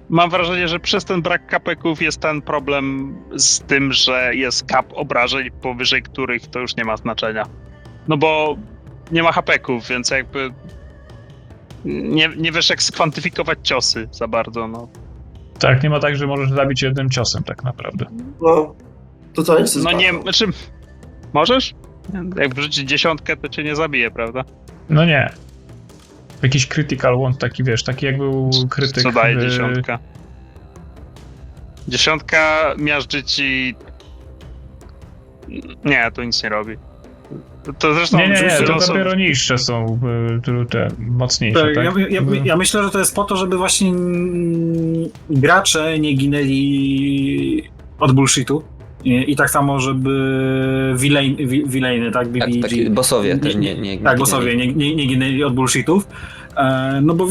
mam wrażenie, że przez ten brak kapeków jest ten problem z tym, że jest kap obrażeń, powyżej których to już nie ma znaczenia. No bo nie ma hapeków, więc jakby nie wiesz jak skwantyfikować ciosy za bardzo, no. Tak, nie ma tak, że możesz zabić jednym ciosem tak naprawdę. No, to co nie chcę No nie, zbadać. znaczy, możesz? Jak wrzucić 10, to cię nie zabije, prawda? No nie. Jakiś critical wound, taki wiesz, taki jak był krytyk. Co daje w- 10? 10 miażdży ci... Nie, to nic nie robi. To zresztą... Nie, to losowo- dopiero niższe są te mocniejsze, Tak, tak? ja myślę, że to jest po to, żeby właśnie gracze nie ginęli od bullshitu. I tak samo, żeby villainy, tak? Tak, BBG. taki bossowie też nie Tak, bossowie nie ginęli od bullshitów. No bo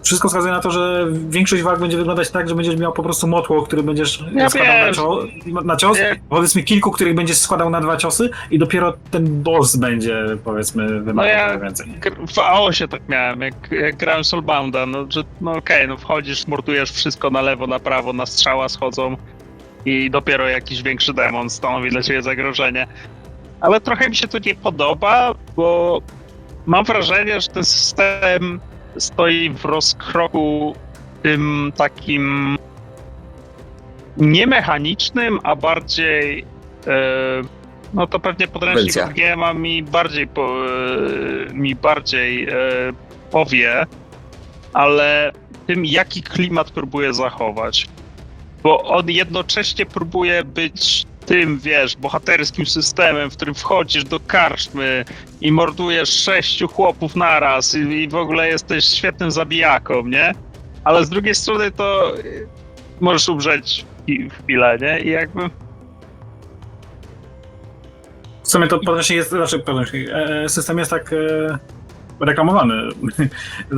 wszystko wskazuje na to, że większość walk będzie wyglądać tak, że będziesz miał po prostu motło, który będziesz Ja składał na cios, Ja- powiedzmy kilku, których będziesz składał na 2 ciosy i dopiero ten boss będzie, powiedzmy, wymagał ja- trochę więcej. W AOSie tak miałem, jak grałem Soulbounda, no że no okej, no wchodzisz, mordujesz wszystko na lewo, na prawo, na strzała schodzą i dopiero jakiś większy demon stanowi dla ciebie zagrożenie. Ale trochę mi się to nie podoba, bo mam wrażenie, że ten system stoi w rozkroku tym takim nie mechanicznym, a bardziej no to pewnie podręcznik Konwencja. od GMA mi bardziej powie, ale tym jaki klimat próbuje zachować. Bo on jednocześnie próbuje być tym, wiesz, bohaterskim systemem, w którym wchodzisz do karczmy i mordujesz 6 chłopów naraz i w ogóle jesteś świetnym zabijaką, nie? Ale z drugiej strony to możesz umrzeć w chwilę, nie? I jakby... W sumie to podręcznik jest, system jest tak reklamowany.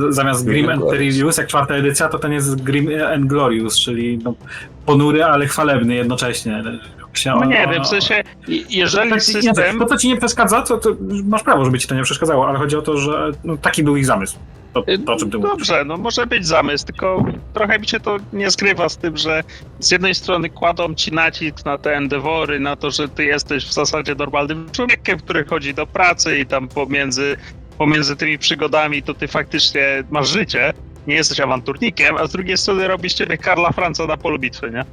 Zamiast Grim and Glorious, jak 4. edycja, to ten jest Grim and Glorious, czyli no, ponury, ale chwalebny jednocześnie. No nie wiem, w sensie, jeżeli system... To, co ci nie przeszkadza, to masz prawo, żeby ci to nie przeszkadzało, ale chodzi o to, że no, taki był ich zamysł. To o czym ty mówisz. Dobrze, no może być zamysł, tylko trochę mi się to nie zgrywa z tym, że z jednej strony kładą ci nacisk na te endeavory, na to, że ty jesteś w zasadzie normalnym człowiekiem, który chodzi do pracy i tam pomiędzy tymi przygodami to ty faktycznie masz życie, nie jesteś awanturnikiem, a z drugiej strony robisz ciebie Karla Franca na polu bitwy, nie?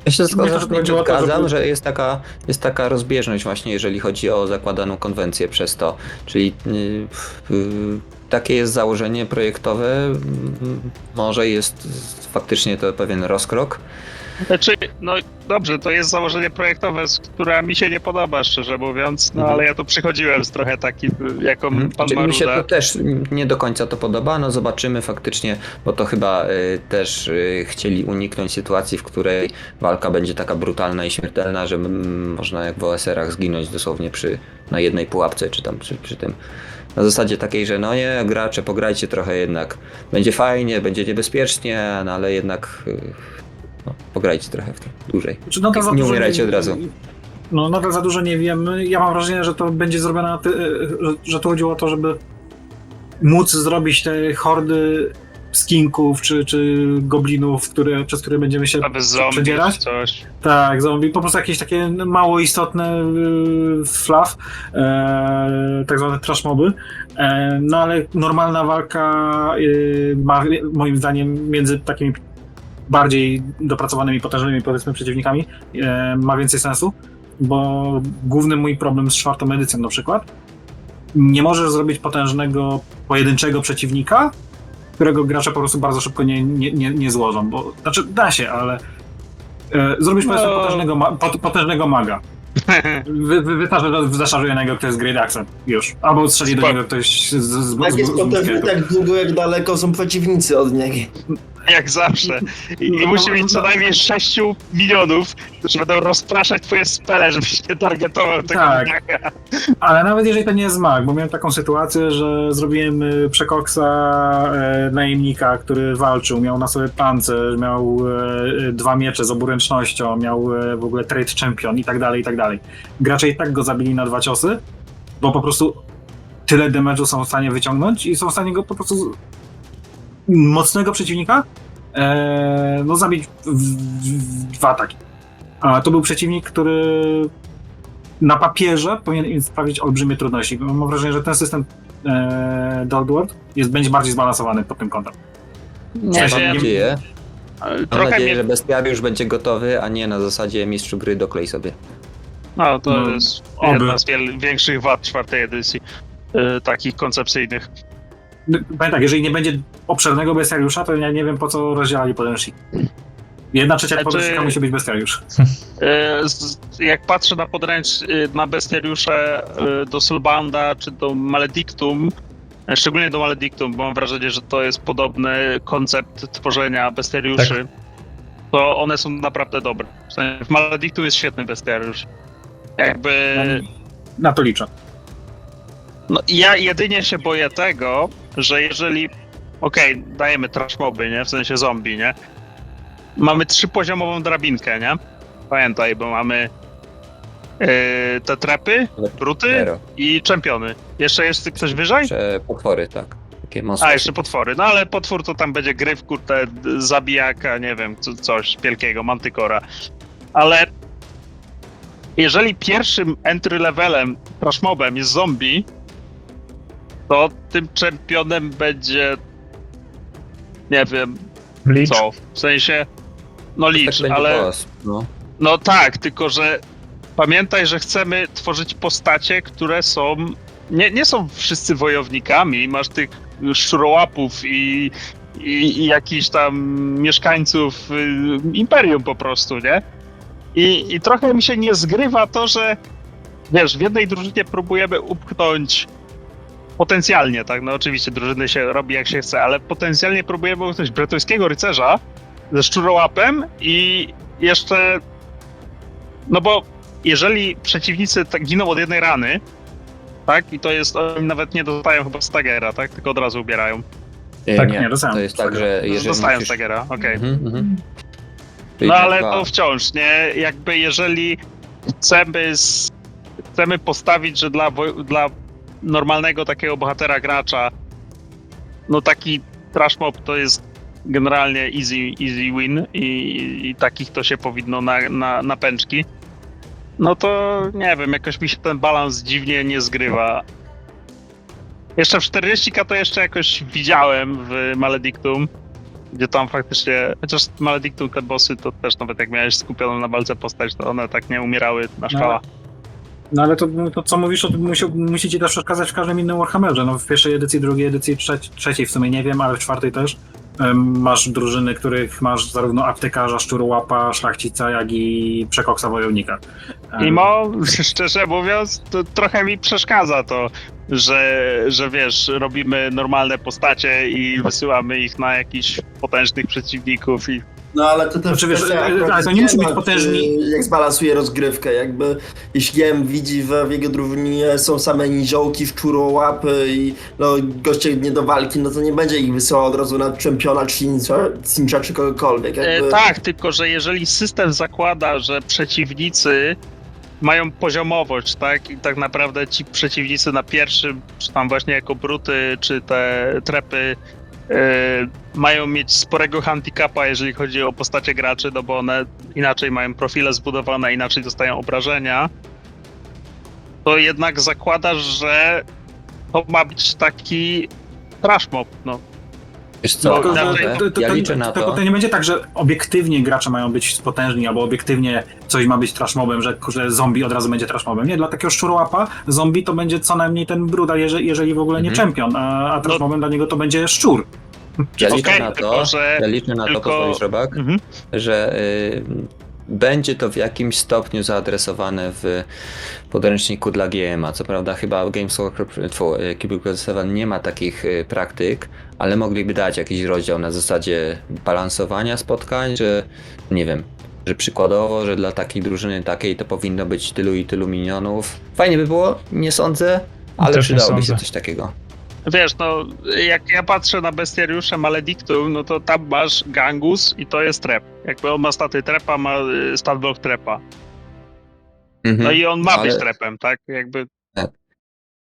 Ja się Myślę, że chodziło o to, zgadzam, żeby- że jest taka rozbieżność właśnie, jeżeli chodzi o zakładaną konwencję przez to. Czyli takie jest założenie projektowe, może jest faktycznie to pewien rozkrok. Znaczy, no dobrze, to jest założenie projektowe, które mi się nie podoba, szczerze mówiąc, no ale ja tu przychodziłem z trochę taki, jaką pan Czyli mi się Maruda. to też nie do końca to podoba, no zobaczymy faktycznie, bo to chyba też chcieli uniknąć sytuacji, w której walka będzie taka brutalna i śmiertelna, że można jak w OSR-ach zginąć dosłownie na jednej pułapce, czy tam przy tym. Na zasadzie takiej, że no nie, gracze, pograjcie trochę jednak, będzie fajnie, będzie niebezpiecznie, no ale jednak no, pograjcie trochę w to dłużej. Czy nadal za Nie dużo umierajcie od razu. No nadal za dużo nie wiemy. Ja mam wrażenie, że to będzie zrobione, że to chodziło o to, żeby móc zrobić te hordy skinków, czy goblinów, przez które będziemy się Aby zombie przedzierać. czy coś. Tak, zombie, po prostu jakieś takie mało istotne fluff, tak zwane trash moby. No ale normalna walka ma moim zdaniem między takimi bardziej dopracowanymi, potężnymi powiedzmy przeciwnikami ma więcej sensu, bo główny mój problem z czwartą edycją na przykład, nie możesz zrobić potężnego, pojedynczego przeciwnika, którego gracze po prostu bardzo szybko nie złożą, bo znaczy da się, ale zrobisz powiedzmy potężnego maga. Zaszarżuje na niego ktoś z Great Axem już. Albo strzeli do niego ktoś Tak jest potężny tak długo, jak daleko są przeciwnicy od niego. Jak zawsze. I musi mieć co najmniej 6 milionów, którzy będą rozpraszać twoje spele, żebyś nie targetował tego Tak. maga. Ale nawet jeżeli to nie jest mag, bo miałem taką sytuację, że zrobiłem przekoksa najemnika, który walczył, miał na sobie pancerz, miał 2 miecze z oburęcznością, miał w ogóle trade champion i tak dalej, i tak dalej. Gracze i tak go zabili na 2 ciosy, bo po prostu tyle damage'u są w stanie wyciągnąć i są w stanie go po prostu mocnego przeciwnika no zabić w 2 ataki. A to był przeciwnik, który na papierze powinien im sprawić olbrzymie trudności. Mam wrażenie, że ten system Dark World będzie bardziej zbalansowany pod tym kątem. Nie, mam nadzieję. Mam Trochę nadzieję, mnie... że bestiariusz będzie gotowy, a nie na zasadzie mistrzu gry doklej sobie. No, to No, jest oby. jedna z większych wad czwartej edycji, takich koncepcyjnych. Powiem tak, jeżeli nie będzie obszernego bestiariusza, to ja nie wiem, po co rozdzielali podręcznik. 1/3 podręcznika musi być bestiariusz. Jak patrzę na bestiariusze do Soulbounda czy do Maledictum, szczególnie do Maledictum, bo mam wrażenie, że to jest podobny koncept tworzenia bestiariuszy, to one są naprawdę dobre. W sensie w Maledictum jest świetny bestiariusz. Jakby... Na to liczę. No ja jedynie się boję tego, że jeżeli... Okej, dajemy trash moby, nie? W sensie zombie, nie? Mamy 3-poziomową drabinkę, nie? Pamiętaj, bo mamy te trepy, bruty Zero. i czempiony. Jeszcze jest coś wyżej? Jeszcze potwory, tak. Takie monstre. A, jeszcze potwory. No ale potwór to tam będzie gryf, kurde, zabijaka, nie wiem, coś wielkiego, mantykora. Ale jeżeli pierwszym entry levelem, trash mobem jest zombie, to tym czempionem będzie... Nie wiem, Bleach. co? W sensie... No Tak licz, będzie ale... boss, no. No tak, tylko że pamiętaj, że chcemy tworzyć postacie, które są... Nie są wszyscy wojownikami, masz tych szczurołapów i jakichś tam mieszkańców Imperium po prostu, nie? I trochę mi się nie zgrywa to, że wiesz, w jednej drużynie próbujemy upchnąć potencjalnie, tak, no oczywiście drużyny się robi jak się chce, ale potencjalnie próbujemy upchnąć bretońskiego rycerza ze szczurołapem i jeszcze... No bo jeżeli przeciwnicy tak giną od jednej rany, tak, i to jest, oni nawet nie dostają chyba stagera, tak, tylko od razu ubierają. Tak, nie, nie, dostałem to jest tak, że jeżeli Dostają musisz... stagera, okej. Mhm. Czyli No ale dwa- to wciąż, nie? Jakby jeżeli chcemy postawić, że dla normalnego takiego bohatera gracza, no taki trash mob to jest generalnie easy win i takich to się powinno na pęczki, no to nie wiem, jakoś mi się ten balans dziwnie nie zgrywa. Jeszcze w 40k to jeszcze jakoś widziałem w Maledictum, gdzie tam faktycznie, chociaż Maledictum te bossy to też nawet jak miałeś skupioną na walce postać, to one tak nie umierały na szpala. No ale to co mówisz, to musi ci też przeszkadzać w każdym innym Warhammerze. No w pierwszej edycji, drugiej edycji, trzeciej w sumie nie wiem, ale w czwartej też. Masz drużyny, których masz zarówno aptekarza, szczurołapa, szlachcica, jak i przekoksa wojownika. Mimo, szczerze mówiąc, to trochę mi przeszkadza to, że wiesz, robimy normalne postacie i wysyłamy ich na jakichś potężnych przeciwników i... No ale to też Znaczy, wiesz, kwestia ale to nie musi być temat, potężni. Jak zbalansuje rozgrywkę, jakby jeśli GM widzi, że w jego drużynie są same niziołki, szczurołapy i no, goście nie do walki, no to nie będzie ich wysyłał od razu na czempiona, cincha czy kogokolwiek. Jakby... Tak, tylko że jeżeli system zakłada, że przeciwnicy mają poziomowość, tak? I tak naprawdę ci przeciwnicy na pierwszym, czy tam właśnie jako bruty, czy te trepy, mają mieć sporego handicapa, jeżeli chodzi o postacie graczy, no bo one inaczej mają profile zbudowane, inaczej dostają obrażenia, to jednak zakładasz, że to ma być taki trash mob, no. Wiesz co, Tylko, że naprawdę, ja liczę na to. To nie będzie tak, że obiektywnie gracze mają być potężni, albo obiektywnie coś ma być trash mobem, że zombie od razu będzie trash mobem. Nie, dla takiego szczurołapa zombie to będzie co najmniej ten bruda, jeżeli w ogóle nie czempion, a trash mobem dla niego to będzie szczur. Ja liczę Okej, na tylko to, że tylko- pozwolisz, Robak, Mhm. że będzie to w jakimś stopniu zaadresowane w podręczniku dla GM-a. Co prawda chyba Games Workshop 7 nie ma takich praktyk, ale mogliby dać jakiś rozdział na zasadzie balansowania spotkań, że nie wiem, że przykładowo, że dla takiej drużyny takiej to powinno być tylu i tylu minionów. Fajnie by było, nie sądzę, ale Też nie przydałoby się sądzę. coś takiego. Wiesz, no, jak ja patrzę na bestiariusze Maledictum, no to tam masz Gangus i to jest trep. Jakby on ma staty trepa, ma stat block trepa. Mhm. No i on ma być Ale- trepem, tak? Jakby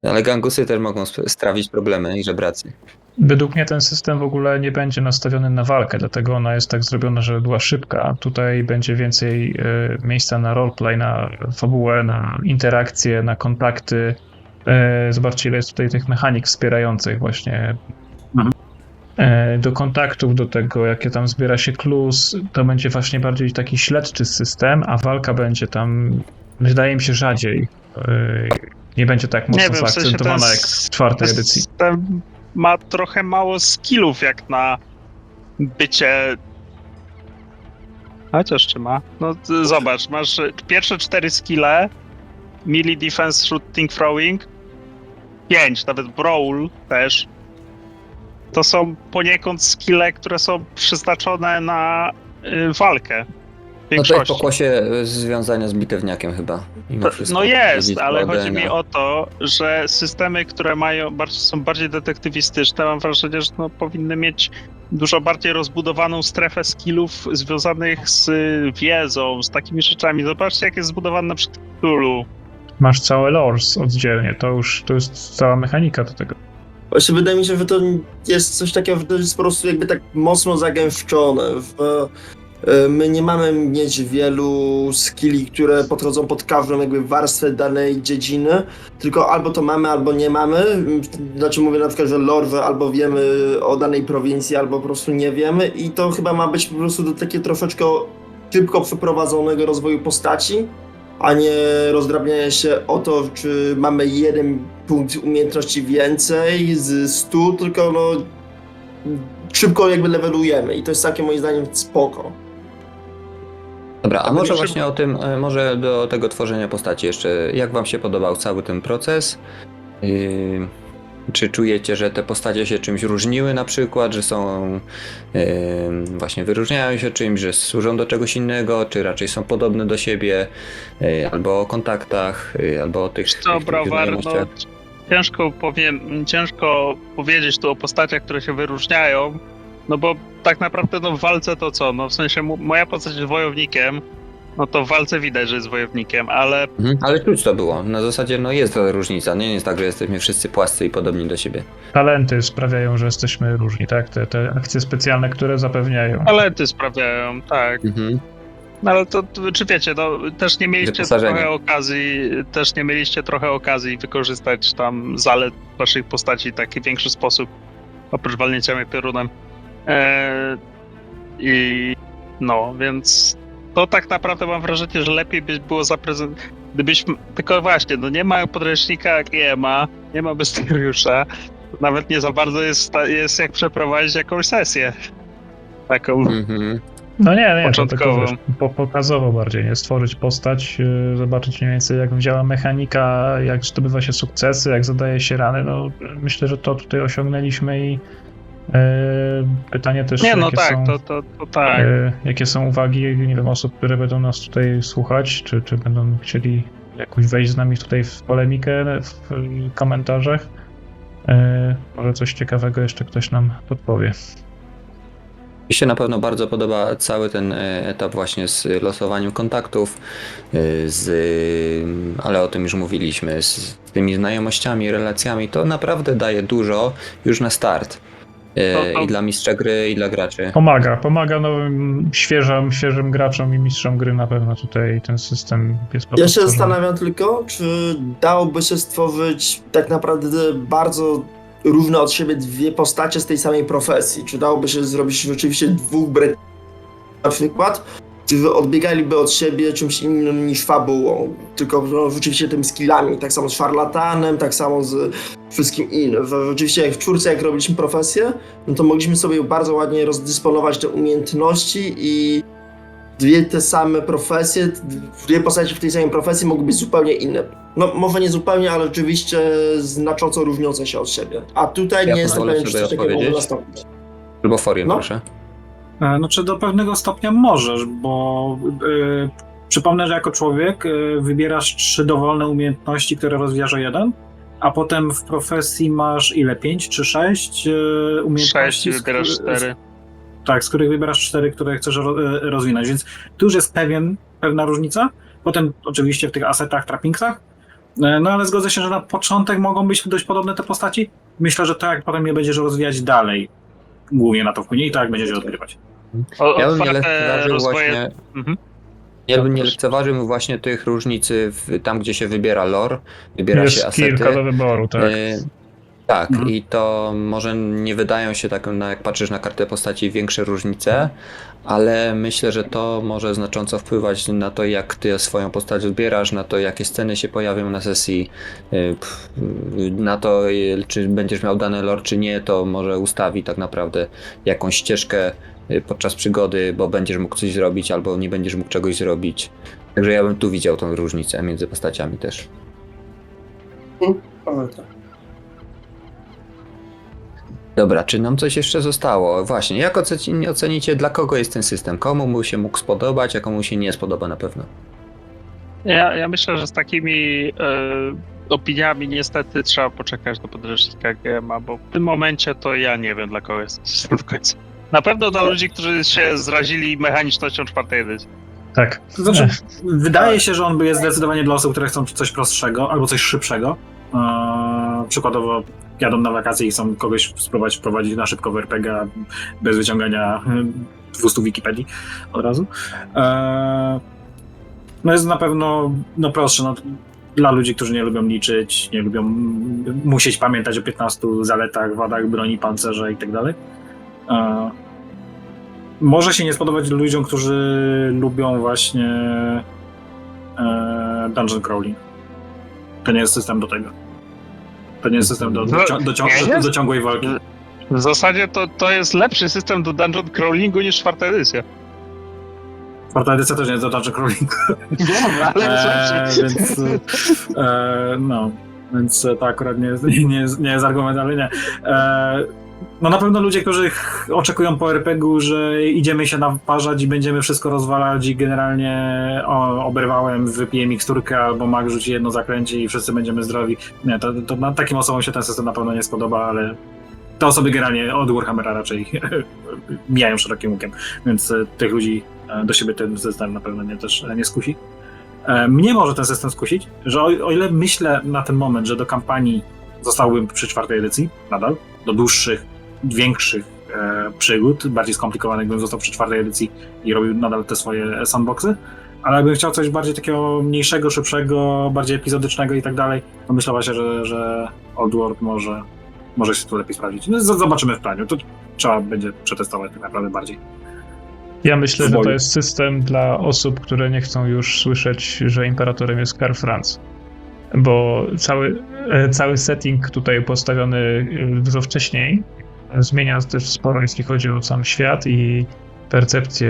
Ale gangusy też mogą sprawić problemy i żebracy. Według mnie ten system w ogóle nie będzie nastawiony na walkę, dlatego ona jest tak zrobiona, żeby była szybka. Tutaj będzie więcej miejsca na roleplay, na fabułę, na interakcje, na kontakty. Zobaczcie, ile jest tutaj tych mechanik wspierających właśnie do kontaktów, do tego, jakie tam zbiera się clues. To będzie właśnie bardziej taki śledczy system, a walka będzie tam, wydaje mi się, rzadziej. Nie będzie tak mocno nie wiem, w sensie zaakcentowana jak w czwartej edycji. system ma trochę mało skillów jak na bycie... Chociaż czy ma? No zobacz, masz pierwsze 4 skille, melee, defense, shooting, throwing, 5, nawet brawl też. To są poniekąd skille, które są przeznaczone na walkę. W No to jest większości. pokłosie związania z bitewniakiem chyba. Mimo wszystko. No jest, Widzieć ale wodę, chodzi mi no. o to, że systemy, które są bardziej detektywistyczne, mam wrażenie, że powinny mieć dużo bardziej rozbudowaną strefę skillów związanych z wiedzą, z takimi rzeczami. Zobaczcie, jak jest zbudowany na przykład Cthulhu. Masz całe lores oddzielnie, to jest cała mechanika do tego. Właśnie wydaje mi się, że to jest coś takiego, że to jest po prostu jakby tak mocno zagęszczone. My nie mamy mieć wielu skilli, które podchodzą pod każdą jakby warstwę danej dziedziny, tylko albo to mamy, albo nie mamy. Znaczy mówię na przykład, że lore albo wiemy o danej prowincji, albo po prostu nie wiemy i to chyba ma być po prostu do takie troszeczkę szybko przeprowadzonego rozwoju postaci, a nie rozdrabniania się o to, czy mamy jeden punkt umiejętności więcej z 100, tylko no szybko jakby levelujemy i to jest takie moim zdaniem spoko. Dobra, a To może będzie właśnie o tym, może do tego tworzenia postaci jeszcze, jak wam się podobał cały ten proces? Czy czujecie, że te postacie się czymś różniły na przykład, że są właśnie wyróżniają się czymś, że służą do czegoś innego, czy raczej są podobne do siebie, albo o kontaktach, albo o tych Co, tych browar, no, znajomościach? ciężko powiedzieć tu o postaciach, które się wyróżniają, no bo tak naprawdę no w walce to co, no w sensie moja postać jest wojownikiem, no to w walce widać, że jest wojownikiem, ale Ale czuć to było, na zasadzie no jest to różnica, nie jest tak, że jesteśmy wszyscy płascy i podobni do siebie. Talenty sprawiają, że jesteśmy różni, tak? Te akcje specjalne, które zapewniają. talenty sprawiają, tak. Mhm. No ale to czy wiecie, no też nie mieliście Wyposażenie. trochę okazji wykorzystać tam zalet waszych postaci w taki większy sposób, oprócz walnięcia mnie piorunem. I no, więc to tak naprawdę mam wrażenie, że lepiej by było zaprezentować, gdybyśmy, tylko właśnie, no nie ma podręcznika jak nie ma bestiariusza, nawet nie za bardzo jest jak przeprowadzić jakąś sesję. Taką. Mhm. No nie, to Początkową. tylko wiesz, pokazowo bardziej, nie? Stworzyć postać, zobaczyć mniej więcej jak działa mechanika, jak zdobywa się sukcesy, jak zadaje się rany. No myślę, że to tutaj osiągnęliśmy i pytanie też, Nie, no jakie tak, są, to tak. jakie są uwagi, nie wiem, osób, które będą nas tutaj słuchać, czy będą chcieli jakoś wejść z nami tutaj w polemikę w komentarzach. Może coś ciekawego jeszcze ktoś nam podpowie. Mi się na pewno bardzo podoba cały ten etap właśnie z losowaniem kontaktów, ale o tym już mówiliśmy, z tymi znajomościami, relacjami. To naprawdę daje dużo już na start. To- i dla mistrza gry, i dla graczy. Pomaga nowym, świeżym graczom i mistrzom gry na pewno tutaj ten system jest Ja się stworzony. zastanawiam tylko, czy dałoby się stworzyć tak naprawdę bardzo równe od siebie dwie postacie z tej samej profesji. Czy dałoby się zrobić rzeczywiście dwóch bretonów na przykład, którzy odbiegaliby od siebie czymś innym niż fabułą, tylko no, rzeczywiście tymi skillami, tak samo z szarlatanem, tak samo z wszystkim innym. Rzeczywiście jak w czwórce, jak robiliśmy profesję, no to mogliśmy sobie bardzo ładnie rozdysponować te umiejętności i dwie te same profesje, dwie postacie w tej samej profesji mogły być zupełnie inne. No może nie zupełnie, ale rzeczywiście znacząco różniące się od siebie. A tutaj Ja nie jestem pozwolę pewien, czy sobie coś takiego mogło odpowiedzieć. nastąpić. Albo Forion, No. proszę. Znaczy do pewnego stopnia możesz, bo przypomnę, że jako człowiek wybierasz 3 dowolne umiejętności, które rozwijasz o 1, a potem w profesji masz ile? 5 czy 6 umiejętności? 6, wybierasz 4. Tak, z których wybierasz 4, które chcesz rozwinąć, więc tu już jest pewna różnica. Potem oczywiście w tych asetach, trappingsach, no ale zgodzę się, że na początek mogą być dość podobne te postaci. Myślę, że tak potem je będziesz rozwijać dalej, głównie na to wpłynie i tak będziesz je odgrywać. Ja bym nie Otwarte lekceważył rozwoje- właśnie... Mhm. Ja bym nie proszę. lekceważył właśnie tych różnicy tam, gdzie się wybiera lore, wybiera się Jest asety. kilka do wyboru, tak. Tak, Mhm. i to może nie wydają się tak, jak patrzysz na kartę postaci, większe różnice, ale myślę, że to może znacząco wpływać na to, jak ty swoją postać odbierasz, na to, jakie sceny się pojawią na sesji, na to, czy będziesz miał dane lore, czy nie, to może ustawi tak naprawdę jakąś ścieżkę podczas przygody, bo będziesz mógł coś zrobić, albo nie będziesz mógł czegoś zrobić. Także ja bym tu widział tą różnicę między postaciami też. Dobra, czy nam coś jeszcze zostało? Właśnie, jak ocenicie, dla kogo jest ten system? Komu mu się mógł spodobać, a komu się nie spodoba na pewno? Ja myślę, że z takimi opiniami niestety trzeba poczekać do podręcznika GMA, bo w tym momencie to ja nie wiem, dla kogo jest ten system w końcu. Na pewno dla ludzi, którzy się zrazili mechanicznością 4. edycji. Tak. To znaczy, wydaje się, że on jest zdecydowanie dla osób, które chcą coś prostszego albo coś szybszego. Przykładowo jadą na wakacje i chcą kogoś spróbować wprowadzić na szybko w RPG bez wyciągania 200 Wikipedii od razu. No jest na pewno prostsze. No, dla ludzi, którzy nie lubią liczyć, nie lubią musieć pamiętać o 15 zaletach, wadach broni, pancerza i tak dalej. Może się nie spodobać ludziom, którzy lubią właśnie dungeon crawling. To nie jest system do tego. To nie jest system do ciągłej walki. W zasadzie to jest lepszy system do dungeon crawlingu niż 4. edycja. 4. edycja też nie jest do dungeon crawlingu. Ale jest lepszy. Więc to akurat nie jest argument, ale nie. No na pewno ludzie, którzy oczekują po RPG-u, że idziemy się naparzać i będziemy wszystko rozwalać i generalnie oberwałem, wypiję miksturkę albo mag rzuci jedno zaklęcie i wszyscy będziemy zdrowi. Nie, to takim osobom się ten system na pewno nie spodoba, ale te osoby generalnie od Warhammera raczej mijają szerokim łukiem, więc tych ludzi do siebie ten system na pewno też nie skusi. Mnie może ten system skusić, że o ile myślę na ten moment, że do kampanii zostałbym przy 4. edycji nadal, do dłuższych, większych przygód, bardziej skomplikowanych bym został przy 4. edycji i robił nadal te swoje sandboxy, ale jakbym chciał coś bardziej takiego mniejszego, szybszego, bardziej epizodycznego i tak dalej, to myślę właśnie, że Oddworld może się tu lepiej sprawdzić. No, zobaczymy w planie, to trzeba będzie przetestować tak naprawdę bardziej. Ja myślę, że to jest system dla osób, które nie chcą już słyszeć, że imperatorem jest Karl Franz. Bo cały setting tutaj postawiony dużo wcześniej zmienia też sporo, jeśli chodzi o sam świat i percepcję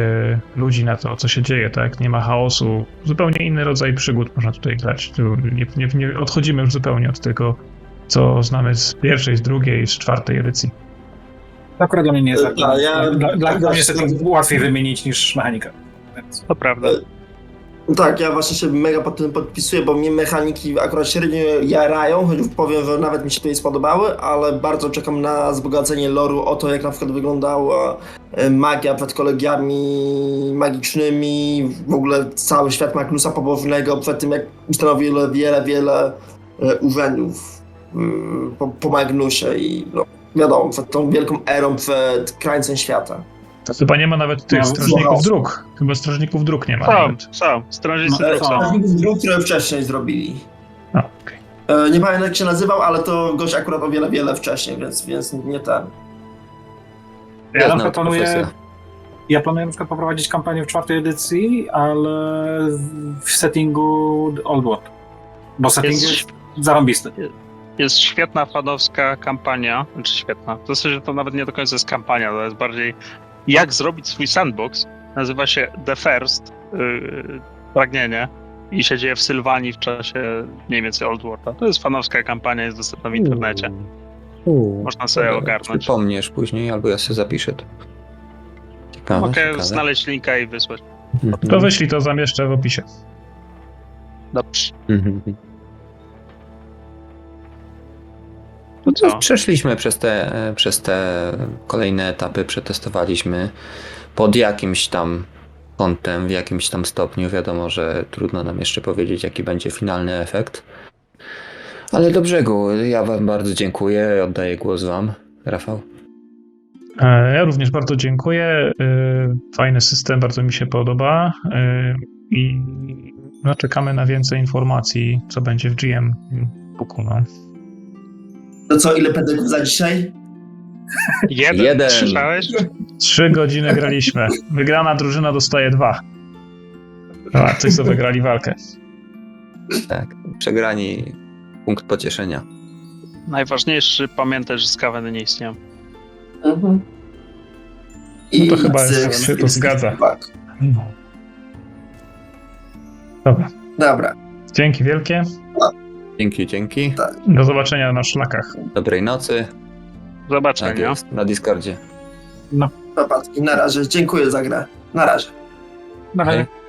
ludzi na to, co się dzieje, tak? Nie ma chaosu. Zupełnie inny rodzaj przygód można tutaj grać. Tu nie odchodzimy już zupełnie od tego, co znamy z 1., z 2. i z 4. edycji. To akurat dla mnie nie jest dla mnie jest łatwiej wymienić niż mechanika. Więc. To prawda. Tak, ja właśnie się mega pod tym podpisuję, bo mnie mechaniki akurat średnio jarają, choć powiem, że nawet mi się tutaj spodobały, ale bardzo czekam na wzbogacenie lore'u o to, jak na przykład wyglądała magia przed kolegiami magicznymi, w ogóle cały świat Magnusa Pobożnego, przed tym jak ustanowił wiele urzędów po Magnusie i no, wiadomo, przed tą wielką erą, przed krańcem świata. To chyba nie ma nawet tych No, strażników wow. dróg. Chyba strażników dróg nie ma Są, nawet. są. Strażnicy No, dróg są. Strażników dróg, które wcześniej zrobili. A, okej. Nie pamiętam jak się nazywał, ale to gość akurat o wiele wcześniej, więc nie ten. Ja na Jedna przykład planuję, profesja. ja planuję na przykład poprowadzić kampanię w 4. edycji, ale w settingu Old World. Bo setting Jest- jest zarąbisty. Jest świetna fanowska kampania, znaczy świetna. W zasadzie to nawet nie do końca jest kampania, to jest bardziej jak zrobić swój sandbox. Nazywa się The First, pragnienie, i się dzieje w Sylwanii w czasie mniej więcej Old Worlda. To jest fanowska kampania, jest dostępna w internecie. Można sobie Dobra, ogarnąć. Przypomniesz później, albo ja sobie zapiszę to. Ciekawe, Mogę ciekawe. znaleźć linka i wysłać. Mhm. To wyślij, to zamieszczę w opisie. Dobrze. Mhm. To co? Przeszliśmy przez te kolejne etapy, przetestowaliśmy pod jakimś tam kątem, w jakimś tam stopniu. Wiadomo, że trudno nam jeszcze powiedzieć, jaki będzie finalny efekt. Ale do brzegu, ja wam bardzo dziękuję, oddaję głos wam. Rafał? Ja również bardzo dziękuję. Fajny system, bardzo mi się podoba. I no, czekamy na więcej informacji, co będzie w GM Booku. No. To co, ile pedeków za dzisiaj? Jeden. Słyszałeś? 3 godziny graliśmy. Wygrana drużyna dostaje 2. A, coś co wygrali walkę. Tak, przegrani punkt pocieszenia. Najważniejszy, pamiętaj, że skaweny nie istnieją. Mhm. No to chyba się to zgadza. No. Dobra. Dobra. Dzięki wielkie. Dzięki. Do zobaczenia na szlakach. Dobrej nocy. Do Tak zobaczenia. jest, na Discordzie. Papatki, na razie. Dziękuję za grę. Na razie. Na razie. Hej.